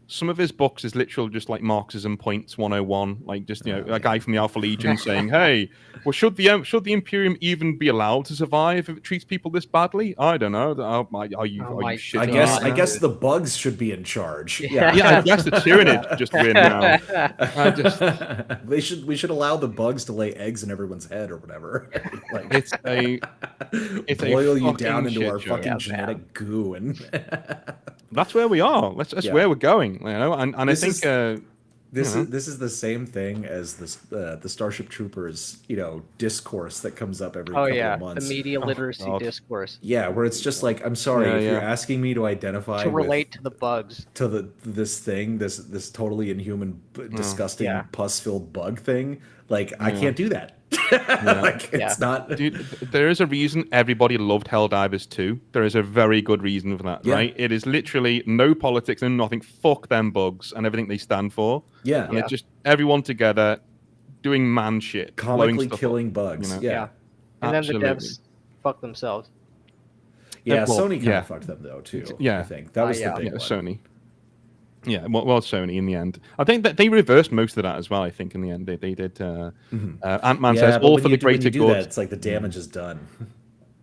Some of his books is literal just like Marxism points 101, like just a guy from the Alpha Legion saying, "Hey, well, should the Imperium even be allowed to survive if it treats people this badly? I don't know. Are you shitting? I guess the bugs should be in charge. Yeah, I guess the Tyranids just win now. We should allow the bugs to lay eggs in everyone's head or whatever. Like, it's boil you down into our fucking genetic goo, and that's where we are. That's where we're going. And I think this is the same thing as the Starship Troopers, discourse that comes up every couple of months. The media literacy discourse. Yeah, where it's just like, I'm sorry if you're asking me to identify to relate to the bugs, to this thing, this totally inhuman, disgusting, pus-filled bug thing. Like, I can't do that. Like, it's not. Dude, there is a reason everybody loved Helldivers 2. There is a very good reason for that, right? It is literally no politics and nothing. Fuck them bugs and everything they stand for. Yeah. And it's just everyone together doing man shit. Comically killing bugs. You know? Yeah. And Absolutely. then the devs fuck themselves. Yeah, Sony kind of fucked them, though, too. Yeah. I think. That was the big one. Sony. Yeah, well, Sony in the end. I think that they reversed most of that as well. I think in the end they did. Ant-Man says all for the greater good. That, it's like the damage is done.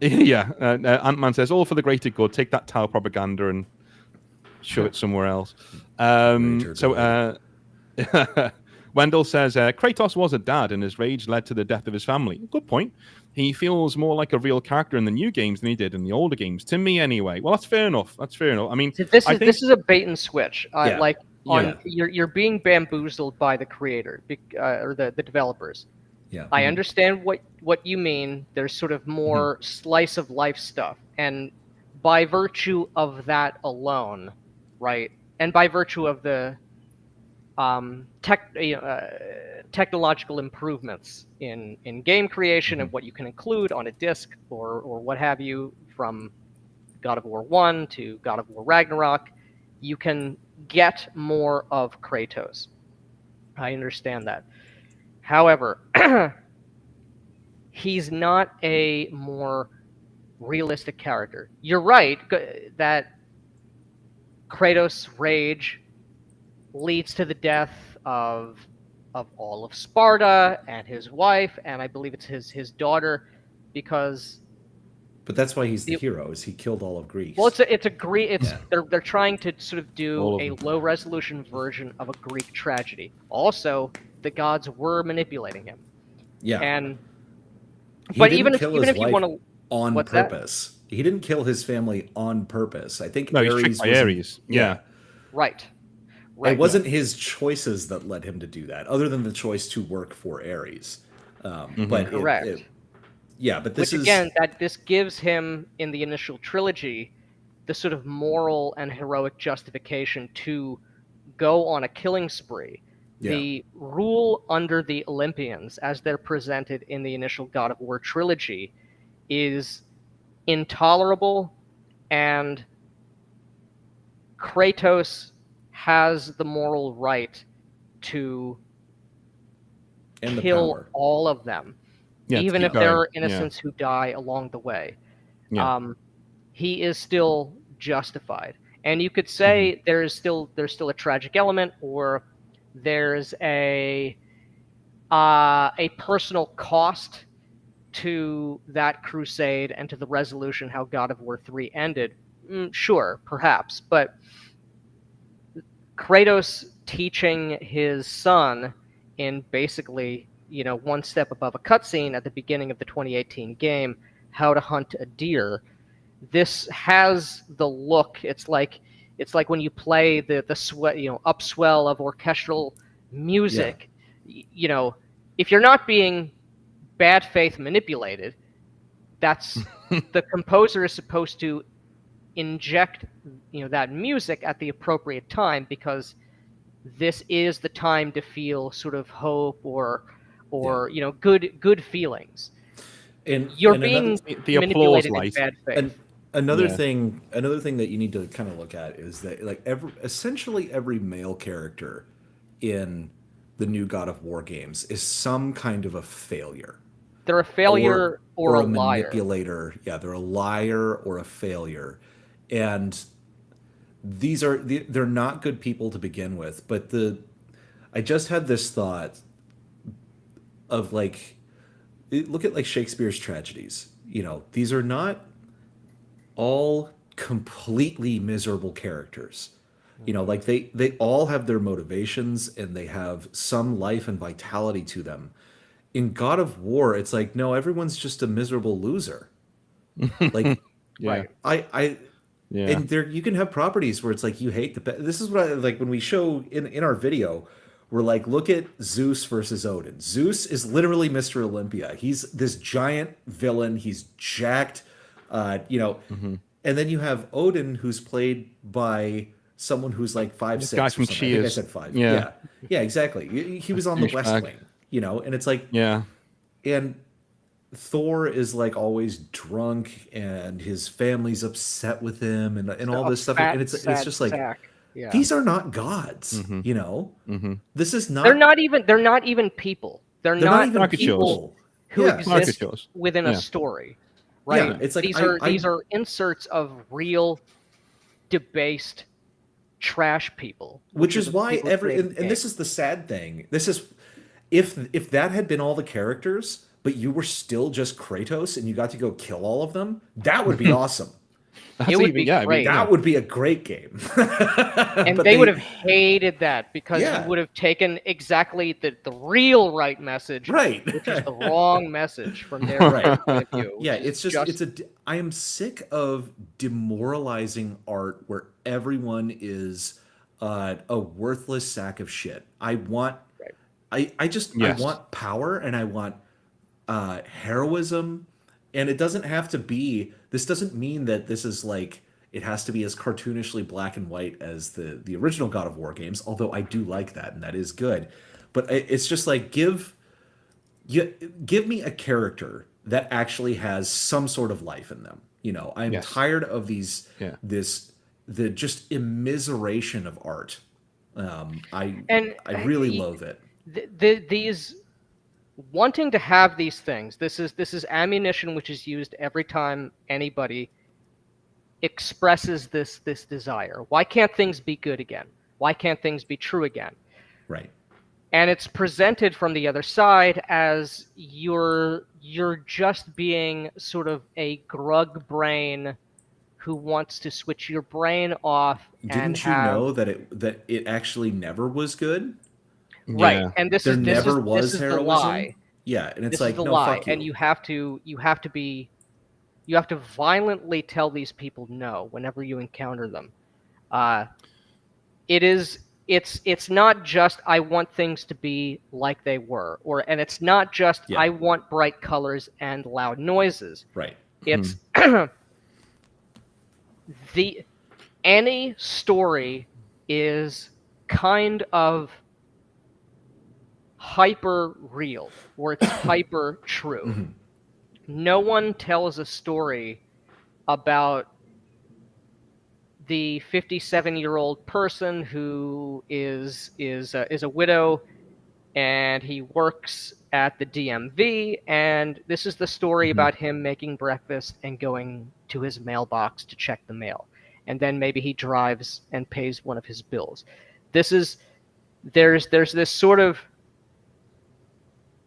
Yeah, Ant-Man says all for the greater good. Take that Tau propaganda and shove it somewhere else. Wendell says Kratos was a dad, and his rage led to the death of his family. Good point. He feels more like a real character in the new games than he did in the older games. To me, anyway. Well, that's fair enough. I mean, this is a bait and switch. You're being bamboozled by the creator or the developers. Yeah. I understand what you mean. There's sort of more slice of life stuff, and by virtue of that alone, right, and by virtue of the technological improvements in game creation and what you can include on a disc or what have you, from God of War 1 to God of War Ragnarok, you can get more of Kratos. I understand that. However, he's not a more realistic character. You're right that Kratos' rage leads to the death of all of Sparta and his wife, and I believe it's his daughter, because. But that's why he's the hero. Is he killed all of Greece? Well, they're trying to sort of do a low resolution version of a Greek tragedy. Also, the gods were manipulating him. Yeah. But even if you want to on purpose, he didn't kill his family on purpose. I think Ares. Yeah. Right. It wasn't his choices that led him to do that, other than the choice to work for Ares. But correct. But this this gives him, in the initial trilogy, the sort of moral and heroic justification to go on a killing spree. Yeah. The rule under the Olympians, as they're presented in the initial God of War trilogy, is intolerable, and Kratos has the moral right to kill all of them, even if there are innocents who die along the way. Yeah. He is still justified, and you could say there's still a tragic element, or there's a personal cost to that crusade and to the resolution how God of War 3 ended. Sure, perhaps, but Kratos teaching his son in basically, one step above a cutscene at the beginning of the 2018 game, how to hunt a deer. This has the look. It's like when you play the upswell of orchestral music. Yeah. If you're not being bad faith manipulated, that's the composer is supposed to inject that music at the appropriate time, because this is the time to feel sort of hope or good feelings. And you're being manipulated in bad faith. Another thing that you need to kind of look at is that essentially every male character in the new God of War games is some kind of a failure. They're a failure or a liar. Manipulator. Yeah, they're a liar or a failure. And they're not good people to begin with. But I just had this thought of look at Shakespeare's tragedies. These are not all completely miserable characters. They all have their motivations, and they have some life and vitality to them. In God of War, it's no, everyone's just a miserable loser. Right. And there you can have properties where it's you hate this is what I when we show in our video, we're look at Zeus versus Odin. Zeus is literally Mr. Olympia. He's this giant villain. He's jacked, and then you have Odin, who's played by someone who's 5'6". Guy from Cheers. I think I said 5. Yeah, exactly. He was on the West Wing, and it's and Thor is like always drunk and his family's upset with him and all this stuff. And it's just like, Yeah. these are not gods, Mm-hmm. you know? Mm-hmm. This is not. They're not even people. They're not even people who exist within a story, right? Yeah, it's like these are inserts of real debased trash people, which is why and this is the sad thing. This is if that had been all the characters, but you were still just Kratos and you got to go kill all of them, that would be awesome. It would be great. That would be a great game. And they would have hated that because you would have taken exactly the real right message, right, which is the wrong message from their point of view. Yeah, I am sick of demoralizing art where everyone is a worthless sack of shit. I want I want power and I want heroism, and it doesn't have to be. This doesn't mean that this is like it has to be as cartoonishly black and white as the original God of War games. Although I do like that, and that is good. But it's just like give me a character that actually has some sort of life in them. You know, I'm tired of the just immiseration of art. I really loathe it. These wanting to have these things. This is ammunition which is used every time anybody expresses this desire. Why can't things be good again? Why can't things be true again? Right. And it's presented from the other side as you're just being sort of a grug brain who wants to switch your brain off. Didn't you know that it actually never was good? Right, yeah. And this is was the lie. Yeah, and it's this like is the no, lie, fuck you. And you have to violently tell these people no whenever you encounter them. It's not just I want things to be like they were, and it's not just I want bright colors and loud noises. Right. It's any story is kind of hyper real, or it's hyper true. Mm-hmm. No one tells a story about the 57-year-old person who is a widow and he works at the DMV, and this is the story about him making breakfast and going to his mailbox to check the mail, and then maybe he drives and pays one of his bills. There's this sort of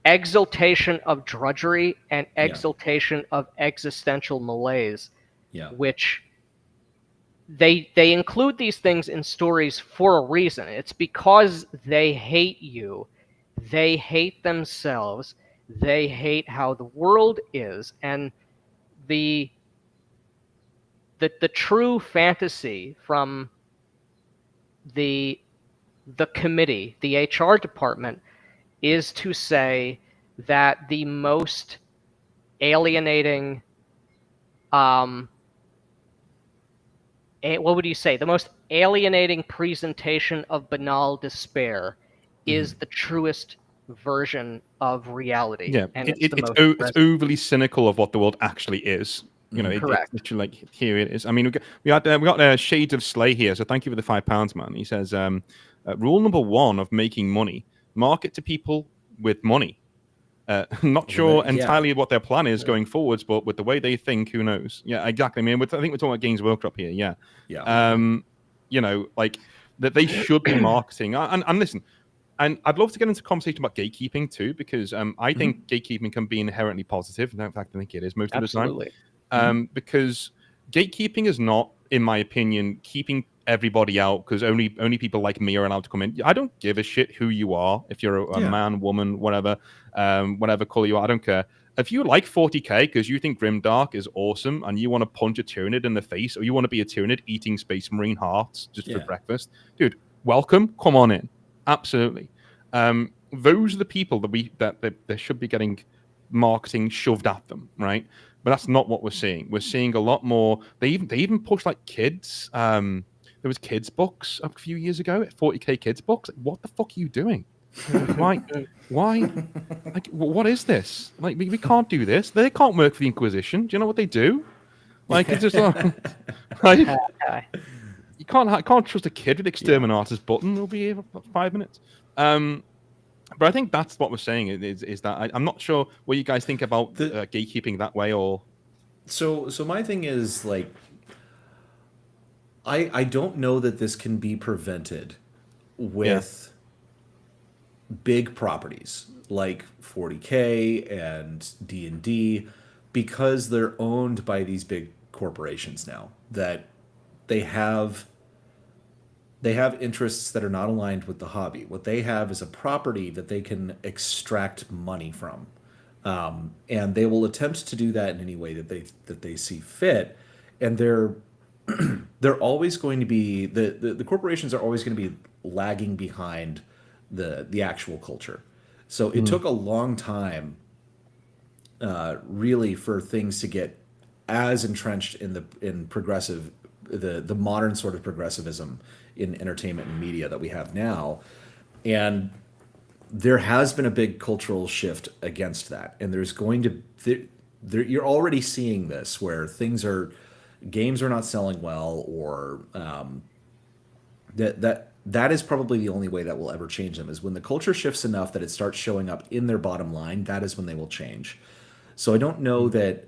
exaltation of drudgery and exaltation of existential malaise, which they include these things in stories for a reason. It's because they hate you, they hate themselves, they hate how the world is, and the true fantasy from the committee, the HR department, is to say that the most alienating, what would you say? The most alienating presentation of banal despair is the truest version of reality. Yeah, and it's overly cynical of what the world actually is. You know, correct. It's literally like, here it is. I mean, we got Shades of Slay here, so thank you for the £5, man. He says, rule number 1 of making money: market to people with money. Not sure entirely what their plan is going forwards, but with the way they think, who knows? Yeah, exactly. I mean, I think we're talking about Games Workshop here. Yeah. You know, like that they should be marketing. And listen, and I'd love to get into a conversation about gatekeeping too, because I think gatekeeping can be inherently positive. In fact, I think it is most of the time. Because gatekeeping is not, in my opinion, keeping everybody out because only people like me are allowed to come in. I don't give a shit who you are. If you're a man, woman, whatever color you are, I don't care. If you like 40k because you think grimdark is awesome and you want to punch a Tyranid in the face, or you want to be a Tyranid eating Space Marine hearts just for breakfast, dude, welcome. Come on in. Absolutely. Those are the people that they should be getting marketing shoved at them, right? But that's not what we're seeing. We're seeing a lot more. They even push like kids. There was kids books a few years ago, 40k kids books. What the fuck are you doing? Why? Like, what is this? Like, we can't do this. They can't work for the Inquisition. Do you know what they do? Like, it's just like you can't trust a kid with exterminator's button. They'll be here for 5 minutes. But I think that's what we're saying is that I'm not sure what you guys think about gatekeeping that way or. So my thing is like, I don't know that this can be prevented with big properties like 40K and D&D, because they're owned by these big corporations now, that they have interests that are not aligned with the hobby. What they have is a property that they can extract money from, and they will attempt to do that in any way that they see fit. And they're always going to be the corporations are always going to be lagging behind the actual culture. So it took a long time, really, for things to get as entrenched in progressive, the modern sort of progressivism in entertainment and media that we have now. And there has been a big cultural shift against that. And there's going to, you're already seeing this where games are not selling well, or that is probably the only way that will ever change them, is when the culture shifts enough that it starts showing up in their bottom line. That is when they will change. So I don't know that,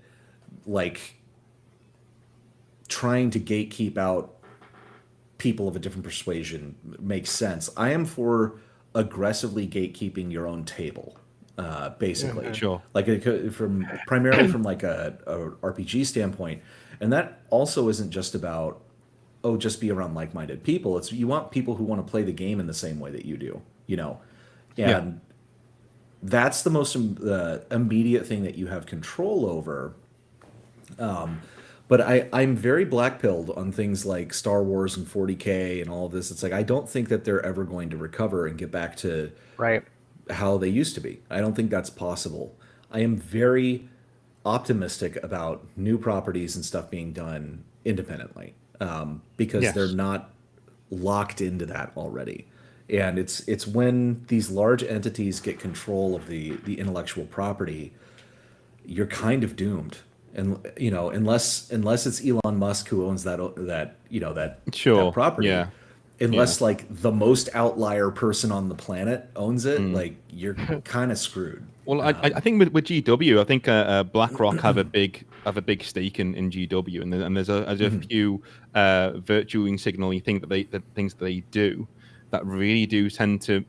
like, trying to gatekeep out people of a different persuasion makes sense. I am for aggressively gatekeeping your own table, basically. Sure. Like primarily from like a RPG standpoint, and that also isn't just about just be around like-minded people. It's you want people who want to play the game in the same way that you do, and that's the most immediate thing that you have control over. But I'm very black-pilled on things like Star Wars and 40K and all of this. It's like, I don't think that they're ever going to recover and get back to how they used to be. I don't think that's possible. I am very optimistic about new properties and stuff being done independently, because they're not locked into that already. And it's when these large entities get control of the intellectual property, you're kind of doomed. And unless it's Elon Musk who owns that property, unless like the most outlier person on the planet owns it, like you're kind of screwed. Well, I think with GW, I think BlackRock have a big stake in GW, and there's a few virtue signaling things that they do that really do tend to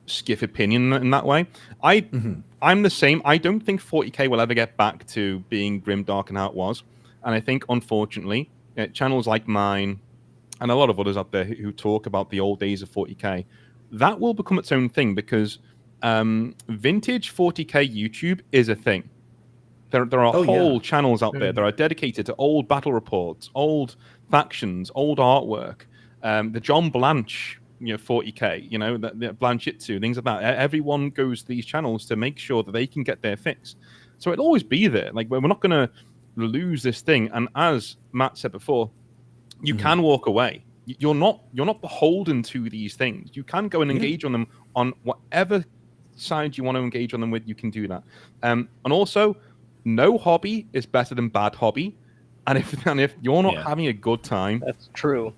skiff opinion in that way. I'm the same. I don't think 40K will ever get back to being grimdark and how it was. And I think, unfortunately, channels like mine and a lot of others out there who talk about the old days of 40K, that will become its own thing, because vintage 40K YouTube is a thing. There are whole channels out there that are dedicated to old battle reports, old factions, old artwork. The John Blanche 40K, the Blanchitsu, things like that. Everyone goes to these channels to make sure that they can get their fix. So it'll always be there. Like, we're not going to lose this thing. And as Matt said before, you can walk away. You're not beholden to these things. You can go and engage on them on whatever side you want to engage on them with. You can do that. And also, no hobby is better than bad hobby. And if you're not having a good time, that's true.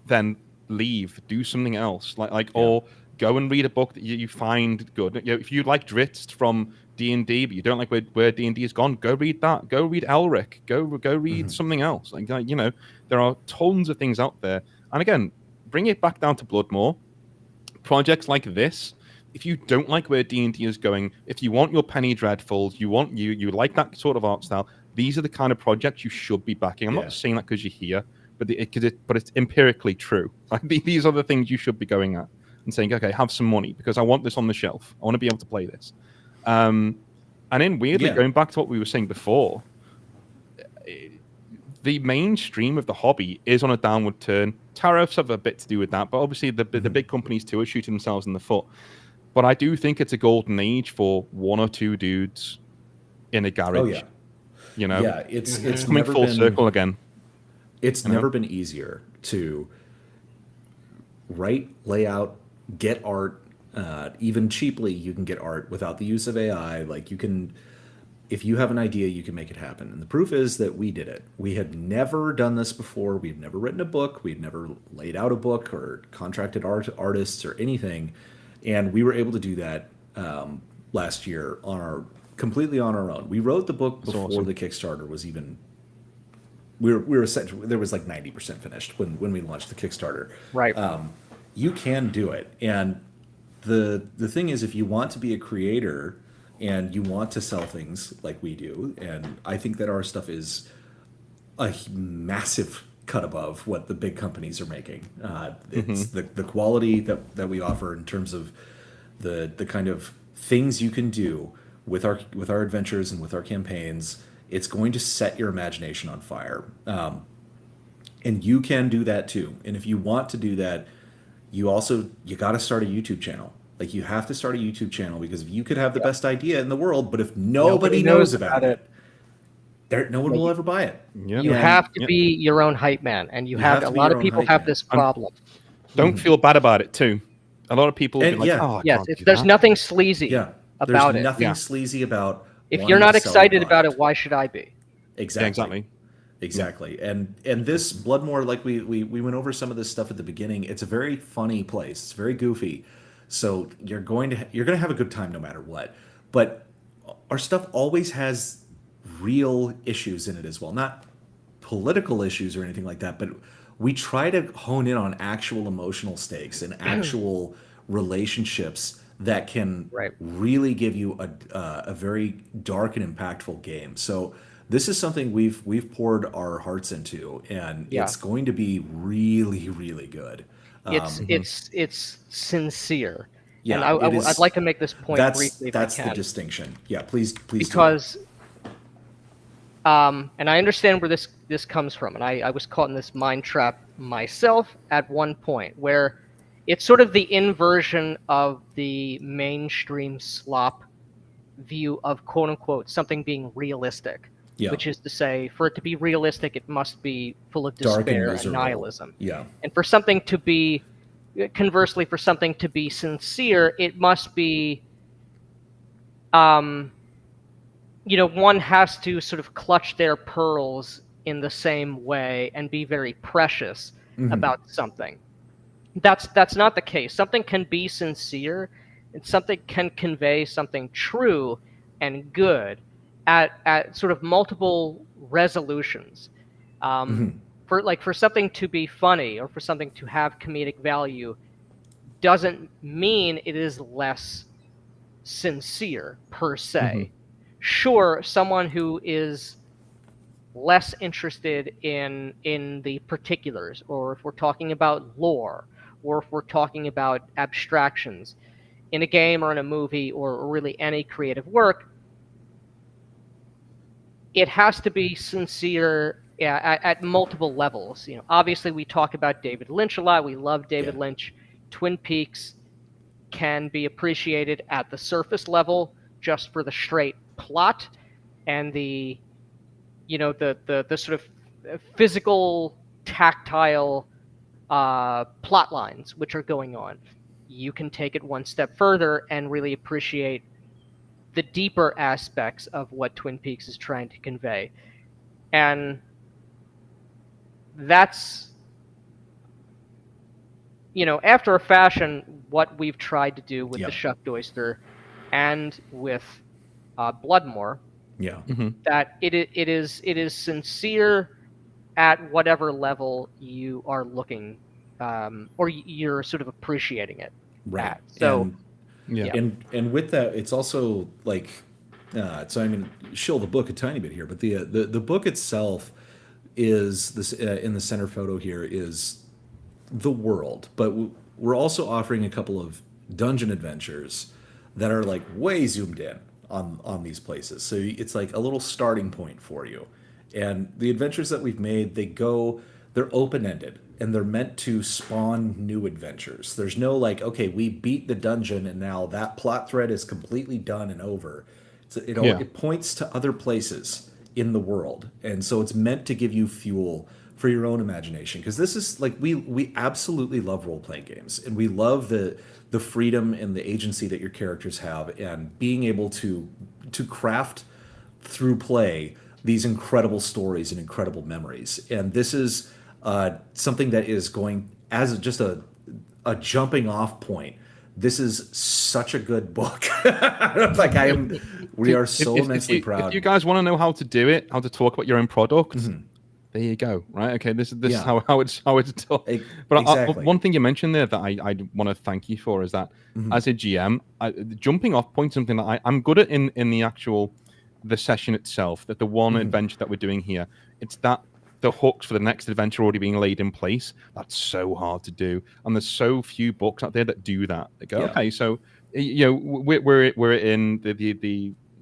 Then leave, do something else, or go and read a book that you find good. If you like Dritz from D&D, but you don't like where D&D has gone, go read that. Go read Elric. Go read something else. There are tons of things out there. And again, bring it back down to Bloodmoor. Projects like this, if you don't like where D&D is going, if you want your Penny Dreadfuls, you like that sort of art style, these are the kind of projects you should be backing. I'm not saying that because you're here, but it's empirically true. Like, these are the things you should be going at and saying, okay, have some money because I want this on the shelf. I want to be able to play this. And then weirdly, going back to what we were saying before, the mainstream of the hobby is on a downward turn. Tariffs have a bit to do with that, but obviously the big companies too are shooting themselves in the foot. But I do think it's a golden age for one or two dudes in a garage. It's coming full circle again. It's never been easier to write, lay out, get art, even cheaply, you can get art without the use of AI. Like, you can, if you have an idea, you can make it happen. And the proof is that we did it. We had never done this before. We'd never written a book. We'd never laid out a book or contracted artists or anything. And we were able to do that last year completely on our own. We wrote the book before the Kickstarter was even. We were essentially, there was like 90% finished when we launched the Kickstarter. Right. You can do it. And the thing is, if you want to be a creator and you want to sell things like we do, and I think that our stuff is a massive cut above what the big companies are making. It's the quality that we offer in terms of the kind of things you can do with our adventures and with our campaigns. It's going to set your imagination on fire. And you can do that too. And if you want to do that, you got to start a YouTube channel. Like, you have to start a YouTube channel, because you could have the best idea in the world, but if nobody knows about it, no one will ever buy it. You have to be your own hype man, and you have a lot of people have this problem. Don't feel bad about it too. A lot of people will be like, "Oh, there's nothing sleazy about it. There's nothing sleazy about. If you're not excited about it, why should I be? Exactly. And this Bloodmoor, like we went over some of this stuff at the beginning. It's a very funny place. It's very goofy. So you're going to have a good time no matter what. But our stuff always has real issues in it as well. Not political issues or anything like that, but we try to hone in on actual emotional stakes and actual relationships that can really give you a very dark and impactful game. So this is something we've poured our hearts into, and it's going to be really, really good. It's sincere. Yeah, and I'd like to make this point briefly if I can. That's the distinction. Yeah, please. Because, and I understand where this comes from, and I was caught in this mind trap myself at one point, where it's sort of the inversion of the mainstream slop view of quote unquote something being realistic. Yeah. Which is to say, for it to be realistic, it must be full of despair and nihilism. Yeah. And for something to be, conversely, for something to be sincere, it must be, one has to sort of clutch their pearls in the same way and be very precious about something. That's not the case. Something can be sincere, and something can convey something true and good at sort of multiple resolutions. For something to be funny or for something to have comedic value doesn't mean it is less sincere per se. Sure, someone who is less interested in the particulars, or if we're talking about lore, or if we're talking about abstractions in a game or in a movie or really any creative work, it has to be sincere at multiple levels. Obviously we talk about David Lynch a lot. We love David Lynch. Twin Peaks can be appreciated at the surface level just for the straight plot and the sort of physical, tactile plot lines which are going on. You can take it one step further and really appreciate the deeper aspects of what Twin Peaks is trying to convey. And that's, after a fashion, what we've tried to do with the Shucked Oyster and with Bloodmore. Yeah. That it is sincere at whatever level you are looking, or you're sort of appreciating it. Right. So. And with that, it's also like, so I'm going to shill the book a tiny bit here, but the book itself is this in the center photo here is the world, but we're also offering a couple of dungeon adventures that are like way zoomed in on these places. So it's like a little starting point for you. And the adventures that we've made, they're open-ended. And they're meant to spawn new adventures. There's no like, okay, we beat the dungeon and now that plot thread is completely done and over. It points to other places in the world. And so it's meant to give you fuel for your own imagination, because this is like we absolutely love role-playing games, and we love the freedom and the agency that your characters have, and being able to craft through play these incredible stories and incredible memories. And this is something that is going as just a jumping off point. This is such a good book. Like we are so immensely proud. If you guys want to know how to do it, how to talk about your own product, there you go. Right? Okay, this is how it's done. But exactly. One thing you mentioned there that I want to thank you for is that as a GM, jumping off point, something that I'm good at in the session itself, that the one adventure that we're doing here, it's that the hooks for the next adventure already being laid in place. That's so hard to do, and there's so few books out there that do that. They go, okay, so we're in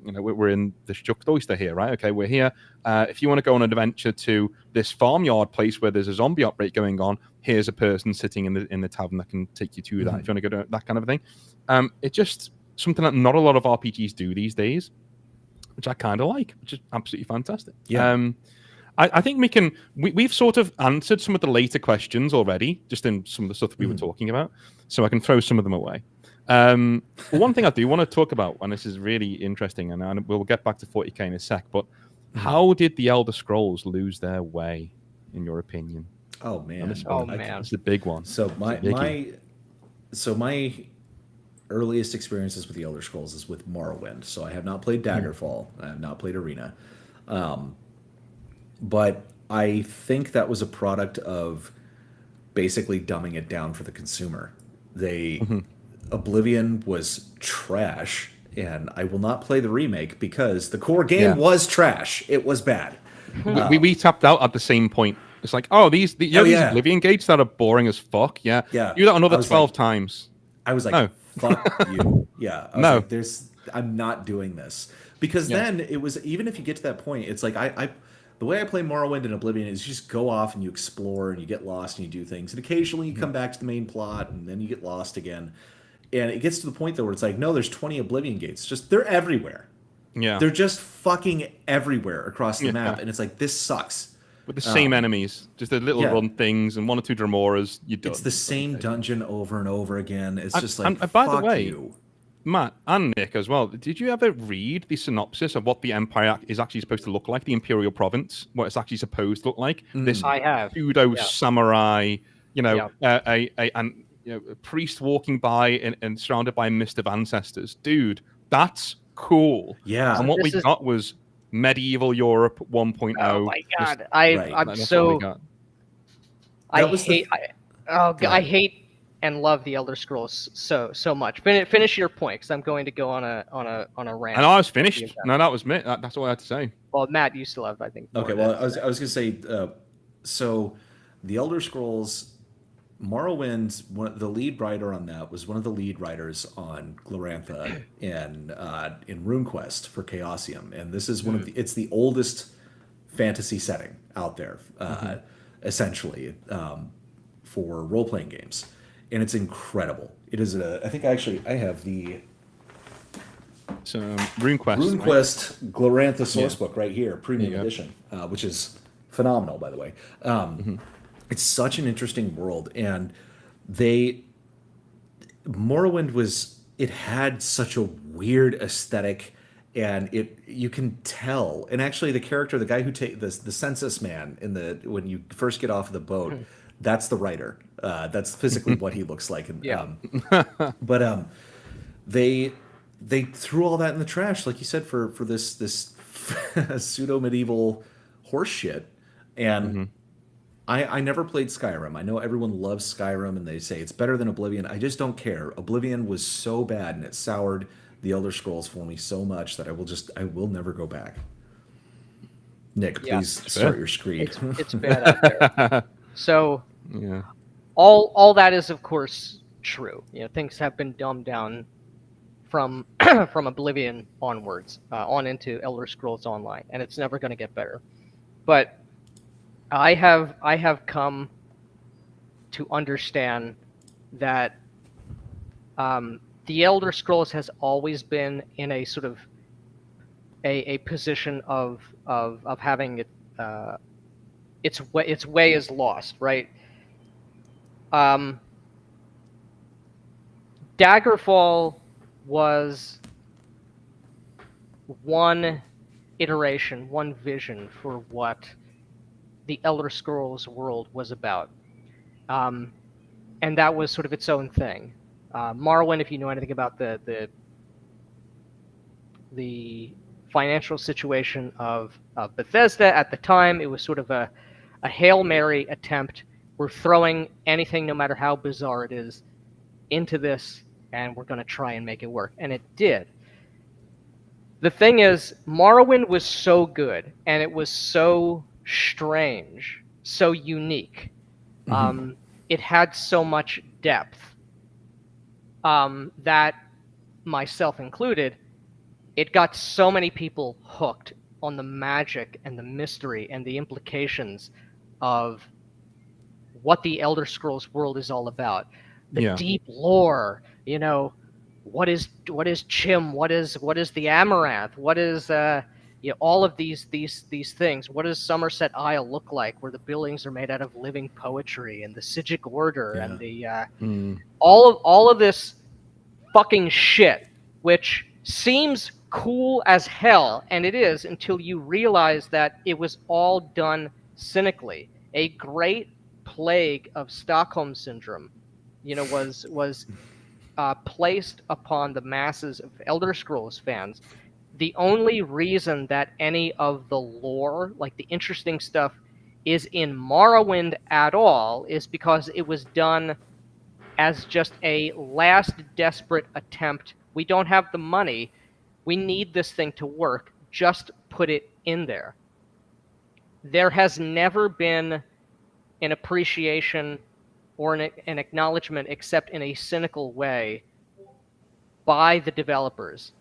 we're in the Shucked Oyster here, right? Okay, we're here. If you want to go on an adventure to this farmyard place where there's a zombie outbreak going on, here's a person sitting in the tavern that can take you to that. If you want to go to that kind of thing, it's just something that not a lot of RPGs do these days, which I kind of like, which is absolutely fantastic. Yeah. I think we've sort of answered some of the later questions already, just in some of the stuff that we were talking about, so I can throw some of them away. One thing I do want to talk about, and this is really interesting, and we'll get back to 40k in a sec, but how did the Elder Scrolls lose their way, in your opinion? Oh man, it's a big one. So my earliest experiences with the Elder Scrolls is with Morrowind. So I have not played Daggerfall. I have not played Arena. But I think that was a product of basically dumbing it down for the consumer. Oblivion was trash, and I will not play the remake because the core game was trash. It was bad. We tapped out at the same point. It's like, these Oblivion gates that are boring as fuck. Yeah. Do that another 12 times. I was like, no. Fuck you. Yeah. I was like, I'm not doing this. Because then it was, even if you get to that point, it's like the way I play Morrowind and Oblivion is you just go off and you explore and you get lost and you do things. And occasionally you come back to the main plot and then you get lost again. And it gets to the point, though, where it's like, no, there's 20 Oblivion gates. Just, they're everywhere. Yeah. They're just fucking everywhere across the map. And it's like, this sucks. With the same enemies. Just the little run things and one or two Dramoras. It's the same dungeon over and over again. It's just like, by the way, Matt and Nick as well, did you ever read the synopsis of what the Empire is actually supposed to look like, the Imperial Province, what it's actually supposed to look like? This I have. pseudo samurai, a priest walking by and surrounded by a mist of ancestors. Dude, that's cool. Yeah. And what we got was medieval Europe 1.0. Oh my god. I'm so... I hate and love the Elder Scrolls so much. Finish your point, because I'm going to go on a rant. And I was finished. No, that was me. That's all I had to say. Well, Matt, you still have, I think. Okay. Well, I was going to say. So, the Elder Scrolls, Morrowind, the lead writer on that was one of the lead writers on Glorantha in RuneQuest for Chaosium, and this is it's the oldest fantasy setting out there, essentially, for role-playing games. And it's incredible. It is I think I have the RuneQuest right? Glorantha sourcebook right here, premium edition, which is phenomenal, by the way. It's such an interesting world, and Morrowind had such a weird aesthetic, and you can tell. And actually, the character, the guy who the census man when you first get off of the boat. That's the writer. That's physically what he looks like. But they threw all that in the trash, like you said, for this pseudo medieval horse shit. And I never played Skyrim. I know everyone loves Skyrim and they say it's better than Oblivion. I just don't care. Oblivion was so bad and it soured the Elder Scrolls for me so much that I will never go back. Nick, please start your screed. It's bad out there. So, all that is, of course, true. Things have been dumbed down from Oblivion onwards, on into Elder Scrolls Online, and it's never going to get better. But I have come to understand that the Elder Scrolls has always been in a sort of a position of having its way is lost, right? Daggerfall was one iteration, one vision for what the Elder Scrolls world was about. And that was sort of its own thing. Morrowind, if you know anything about the financial situation of Bethesda at the time, it was sort of a Hail Mary attempt. We're throwing anything, no matter how bizarre it is, into this, and we're going to try and make it work. And it did. The thing is, Morrowind was so good, and it was so strange, so unique. It had so much depth that, myself included, it got so many people hooked on the magic and the mystery and the implications of what the Elder Scrolls world is all about. The deep lore, you know, what is Chim? What is the Amaranth? What is all of these things? What does Somerset Isle look like, where the buildings are made out of living poetry, and the Sigic Order, and the all of this fucking shit, which seems cool as hell, and it is, until you realize that it was all done cynically. A great plague of Stockholm syndrome, was placed upon the masses of Elder Scrolls fans. The only reason that any of the lore, like the interesting stuff, is in Morrowind at all is because it was done as just a last desperate attempt. We don't have the money. We need this thing to work. Just put it in there. There has never been an appreciation or an acknowledgement, except in a cynical way, by the developers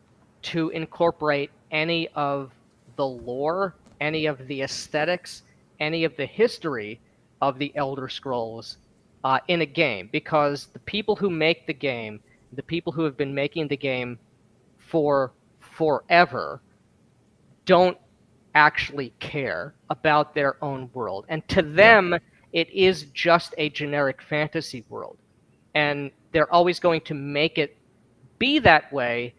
to incorporate any of the lore, any of the aesthetics, any of the history of the Elder Scrolls in a game. Because the people who make the game, the people who have been making the game for forever, don't actually care about their own world. And to them, it is just a generic fantasy world. And they're always going to make it be that way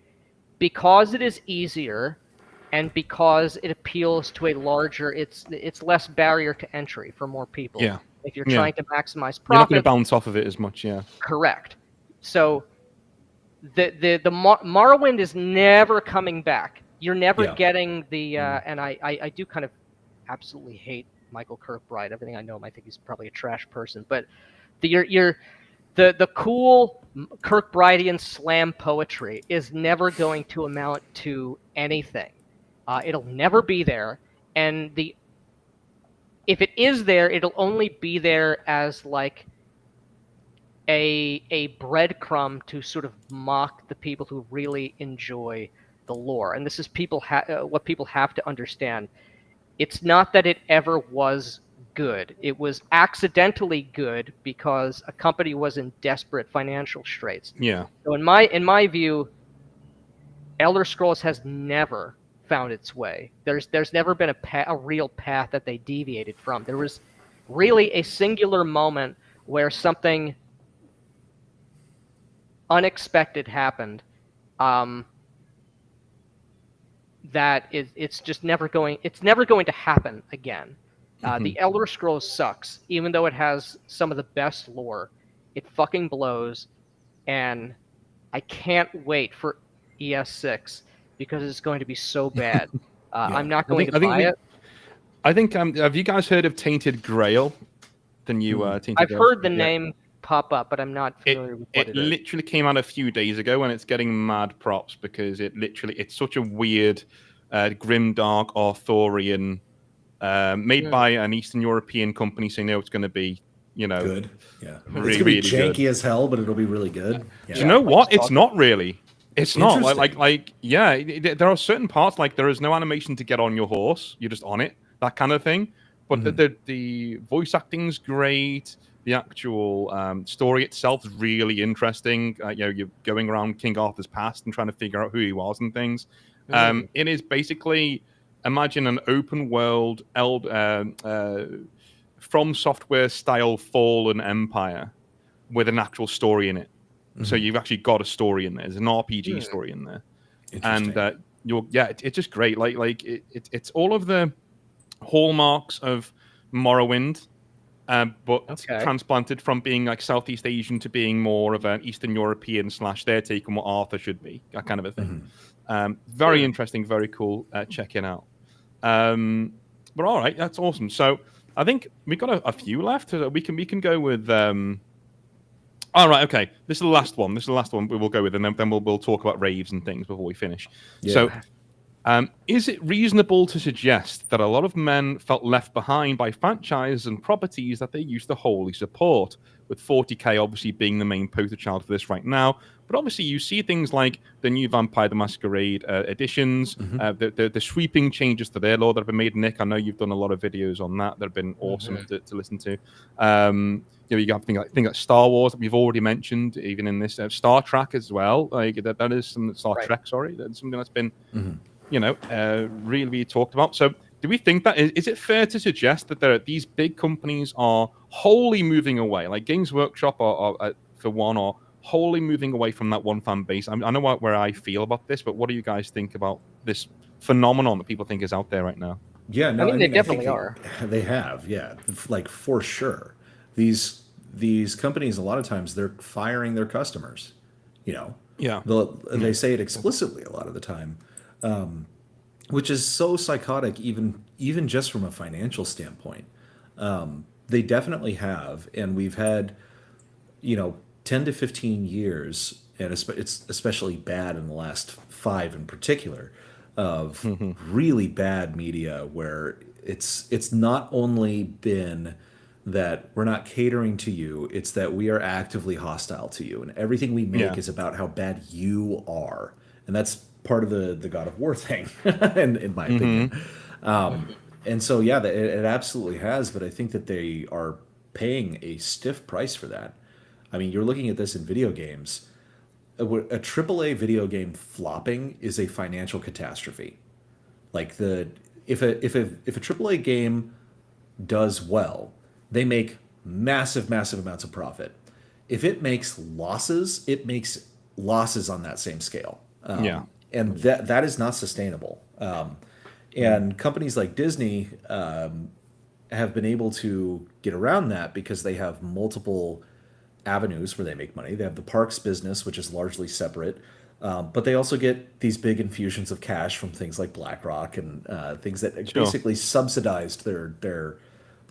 because it is easier and because it appeals to a larger, it's less barrier to entry for more people. Yeah. If you're trying to maximize profit, you're not going to bounce off of it as much, Correct. So the Morrowind is never coming back. You're never getting the and I do kind of absolutely hate Michael Kirkbride. Everything I know him, I think he's probably a trash person. But the cool Kirkbridean slam poetry is never going to amount to anything. It'll never be there, and if it is there, it'll only be there as like a breadcrumb to sort of mock the people who really enjoy the lore. And this is what people have to understand. It's not that it ever was good. It was accidentally good because a company was in desperate financial straits. Yeah. So in my view, Elder Scrolls has never found its way. There's never been a real path that they deviated from. There was really a singular moment where something unexpected happened. It's just never going to happen again. The Elder Scrolls sucks, even though it has some of the best lore. It fucking blows, and I can't wait for ES6 because it's going to be so bad. I'm not going to buy it. I think have you guys heard of Tainted Grail? The new Tainted I've Grail? heard the name pop up, but I'm not familiar with what it is. It literally came out a few days ago, and it's getting mad props because it's such a weird, grimdark, Arthurian, made by an Eastern European company, so you know it's going to be, good. Yeah, really, it's going to be really janky good. as hell, but it'll be really good. Yeah. Do you know what? It's not really. It's not there are certain parts, like there is no animation to get on your horse. You're just on it, that kind of thing. But the voice acting's great. The actual story itself is really interesting. You're going around King Arthur's past and trying to figure out who he was and things. It is basically, imagine an open world From Software style Fallen Empire with an actual story in it. So you've actually got a story in there. There's an RPG story in there, and it's just great. It's all of the hallmarks of Morrowind, but transplanted from being like Southeast Asian to being more of an Eastern European / their take on what Arthur should be, that kind of a thing. Very interesting, very cool. Check it out. But all right, that's awesome. So I think we've got a few left. We can go with. All right, okay. This is the last one. This is the last one we will go with, and then we'll talk about raves and things before we finish. Yeah. So, is it reasonable to suggest that a lot of men felt left behind by franchises and properties that they used to wholly support? With 40K obviously being the main poster child for this right now, but obviously you see things like the new Vampire the Masquerade editions, the sweeping changes to their lore that have been made. Nick, I know you've done a lot of videos on that have been awesome to listen to. You have things like Star Wars that we've already mentioned, even in this Star Trek as well. Like that is some Trek. Sorry, that's something that's been really talked about. So, do we think that is it fair to suggest that these big companies are wholly moving away, like Games Workshop are for one, are wholly moving away from that one fan base? I know where I feel about this, but what do you guys think about this phenomenon that people think is out there right now? Yeah, no, I mean they definitely are. They have, yeah, like for sure. These companies, a lot of times, they're firing their customers. Yeah. They say it explicitly a lot of the time, which is so psychotic, even just from a financial standpoint. They definitely have, and we've had, 10 to 15 years, and it's especially bad in the last 5 in particular, of really bad media where it's not only been that we're not catering to you, it's that we are actively hostile to you, and everything we make is about how bad you are, and that's part of the God of War thing, in my opinion. And so it absolutely has, but I think that they are paying a stiff price for that. I mean, you're looking at this in video games. A AAA video game flopping is a financial catastrophe. Like if a AAA game does well, they make massive amounts of profit. If it makes losses, it makes losses on that same scale. And that is not sustainable. And companies like Disney have been able to get around that because they have multiple avenues where they make money. They have the parks business, which is largely separate, but they also get these big infusions of cash from things like BlackRock and things that basically subsidized their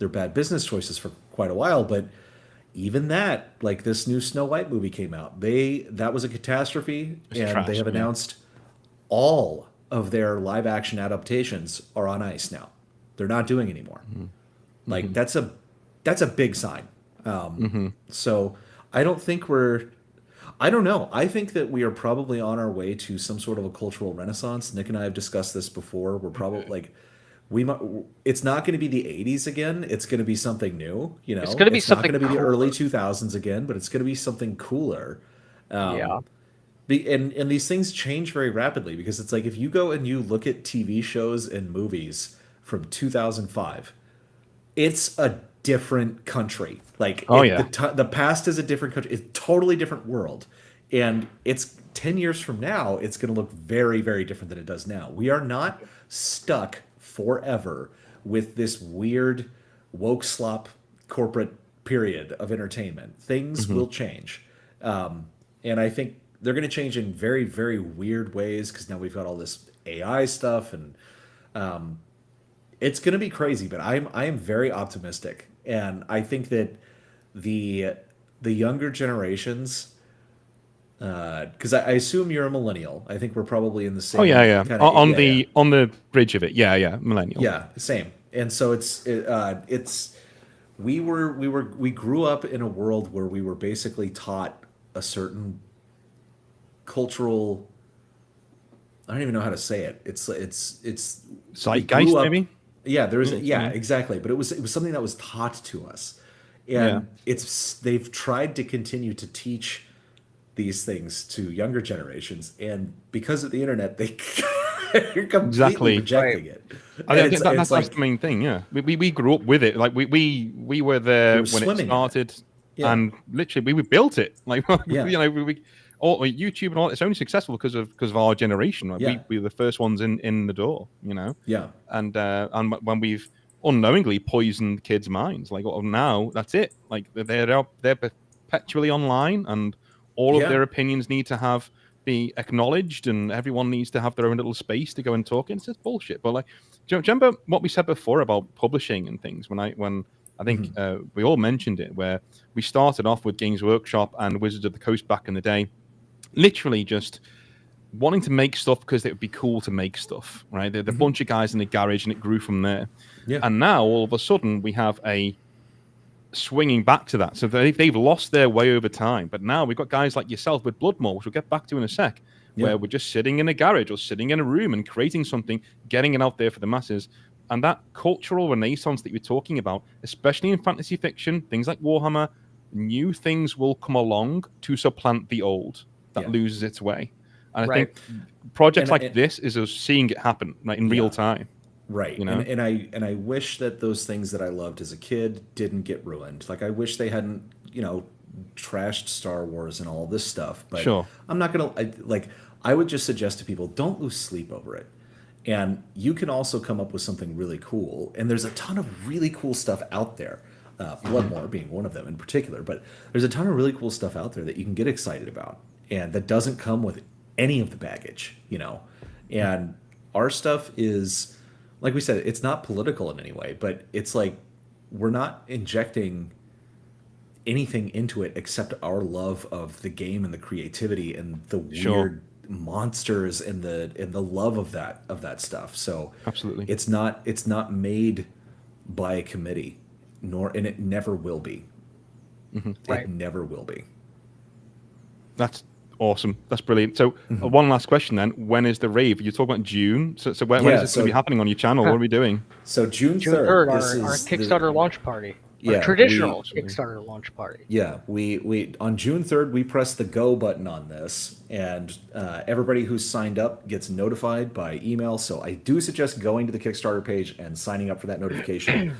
bad business choices for quite a while. But even that, like this new Snow White movie came out, that was a catastrophe, and they have announced all of their live action adaptations are on ice now. They're not doing anymore. Like that's a big sign. So I don't think I don't know. I think that we are probably on our way to some sort of a cultural renaissance. Nick and I have discussed this before. We're probably it's not going to be the 80s again. It's going to be something new. It's going to be something. It's not going to be the early 2000s again, but it's going to be something cooler. And these things change very rapidly, because it's like if you go and you look at TV shows and movies from 2005, it's a different country. Like the past is a different country. It's a totally different world. And it's 10 years from now, it's going to look very, very different than it does now. We are not stuck forever with this weird woke slop corporate period of entertainment. Things will change. And I think they're going to change in very, very weird ways, because now we've got all this AI stuff, and it's going to be crazy. But I am very optimistic, and I think that the younger generations, because I assume you're a millennial. I think we're probably in the same. On the bridge of it. Millennial. Yeah, same. And so we grew up in a world where we were basically taught a certain cultural, I don't even know how to say it. It's zeitgeist, maybe. Yeah, there is. Exactly. But it was something that was taught to us, and they've tried to continue to teach these things to younger generations, and because of the internet, they You're completely Exactly. rejecting it. I think that's the main thing. Yeah, we grew up with it. Like we were there when it started, and literally we built it. Like YouTube and all. It's only successful because of our generation. Right? We were the first ones in the door. And when we've unknowingly poisoned kids' minds, like now that's it. Like they're perpetually online, and all of their opinions need to be acknowledged, and everyone needs to have their own little space to go and talk. And it's just bullshit. But like, do you remember what we said before about publishing and things? When I think we all mentioned it, where we started off with Games Workshop and Wizards of the Coast back in the day, literally just wanting to make stuff because it would be cool to make stuff, right? They're a bunch of guys in the garage, and it grew from there. Yeah. And now all of a sudden we have a swinging back to that. So they've lost their way over time. But now we've got guys like yourself with Bloodmore, which we'll get back to in a sec, where we're just sitting in a garage or sitting in a room and creating something, getting it out there for the masses. And that cultural renaissance that you're talking about, especially in fantasy fiction, things like Warhammer, new things will come along to supplant the old that loses its way. And I think projects like this is us seeing it happen in real time. Right. And I wish that those things that I loved as a kid didn't get ruined. Like, I wish they hadn't, trashed Star Wars and all this stuff. But I'm not going to, I would just suggest to people, don't lose sleep over it. And you can also come up with something really cool. And there's a ton of really cool stuff out there. Bloodmoor being one of them in particular. But there's a ton of really cool stuff out there that you can get excited about. And that doesn't come with any of the baggage, And our stuff is... like we said, it's not political in any way, but it's like we're not injecting anything into it except our love of the game and the creativity and the weird monsters and the love of that stuff. So absolutely, it's not made by a committee, and it never will be. It never will be. That's awesome. That's brilliant. So one last question then. When is the rave? You're talking about June. So when is this going to be happening on your channel? What are we doing? So June 3rd. Our Kickstarter launch party. Traditional Kickstarter launch party. Yeah. We on June 3rd, we press the go button on this, and everybody who's signed up gets notified by email. So I do suggest going to the Kickstarter page and signing up for that notification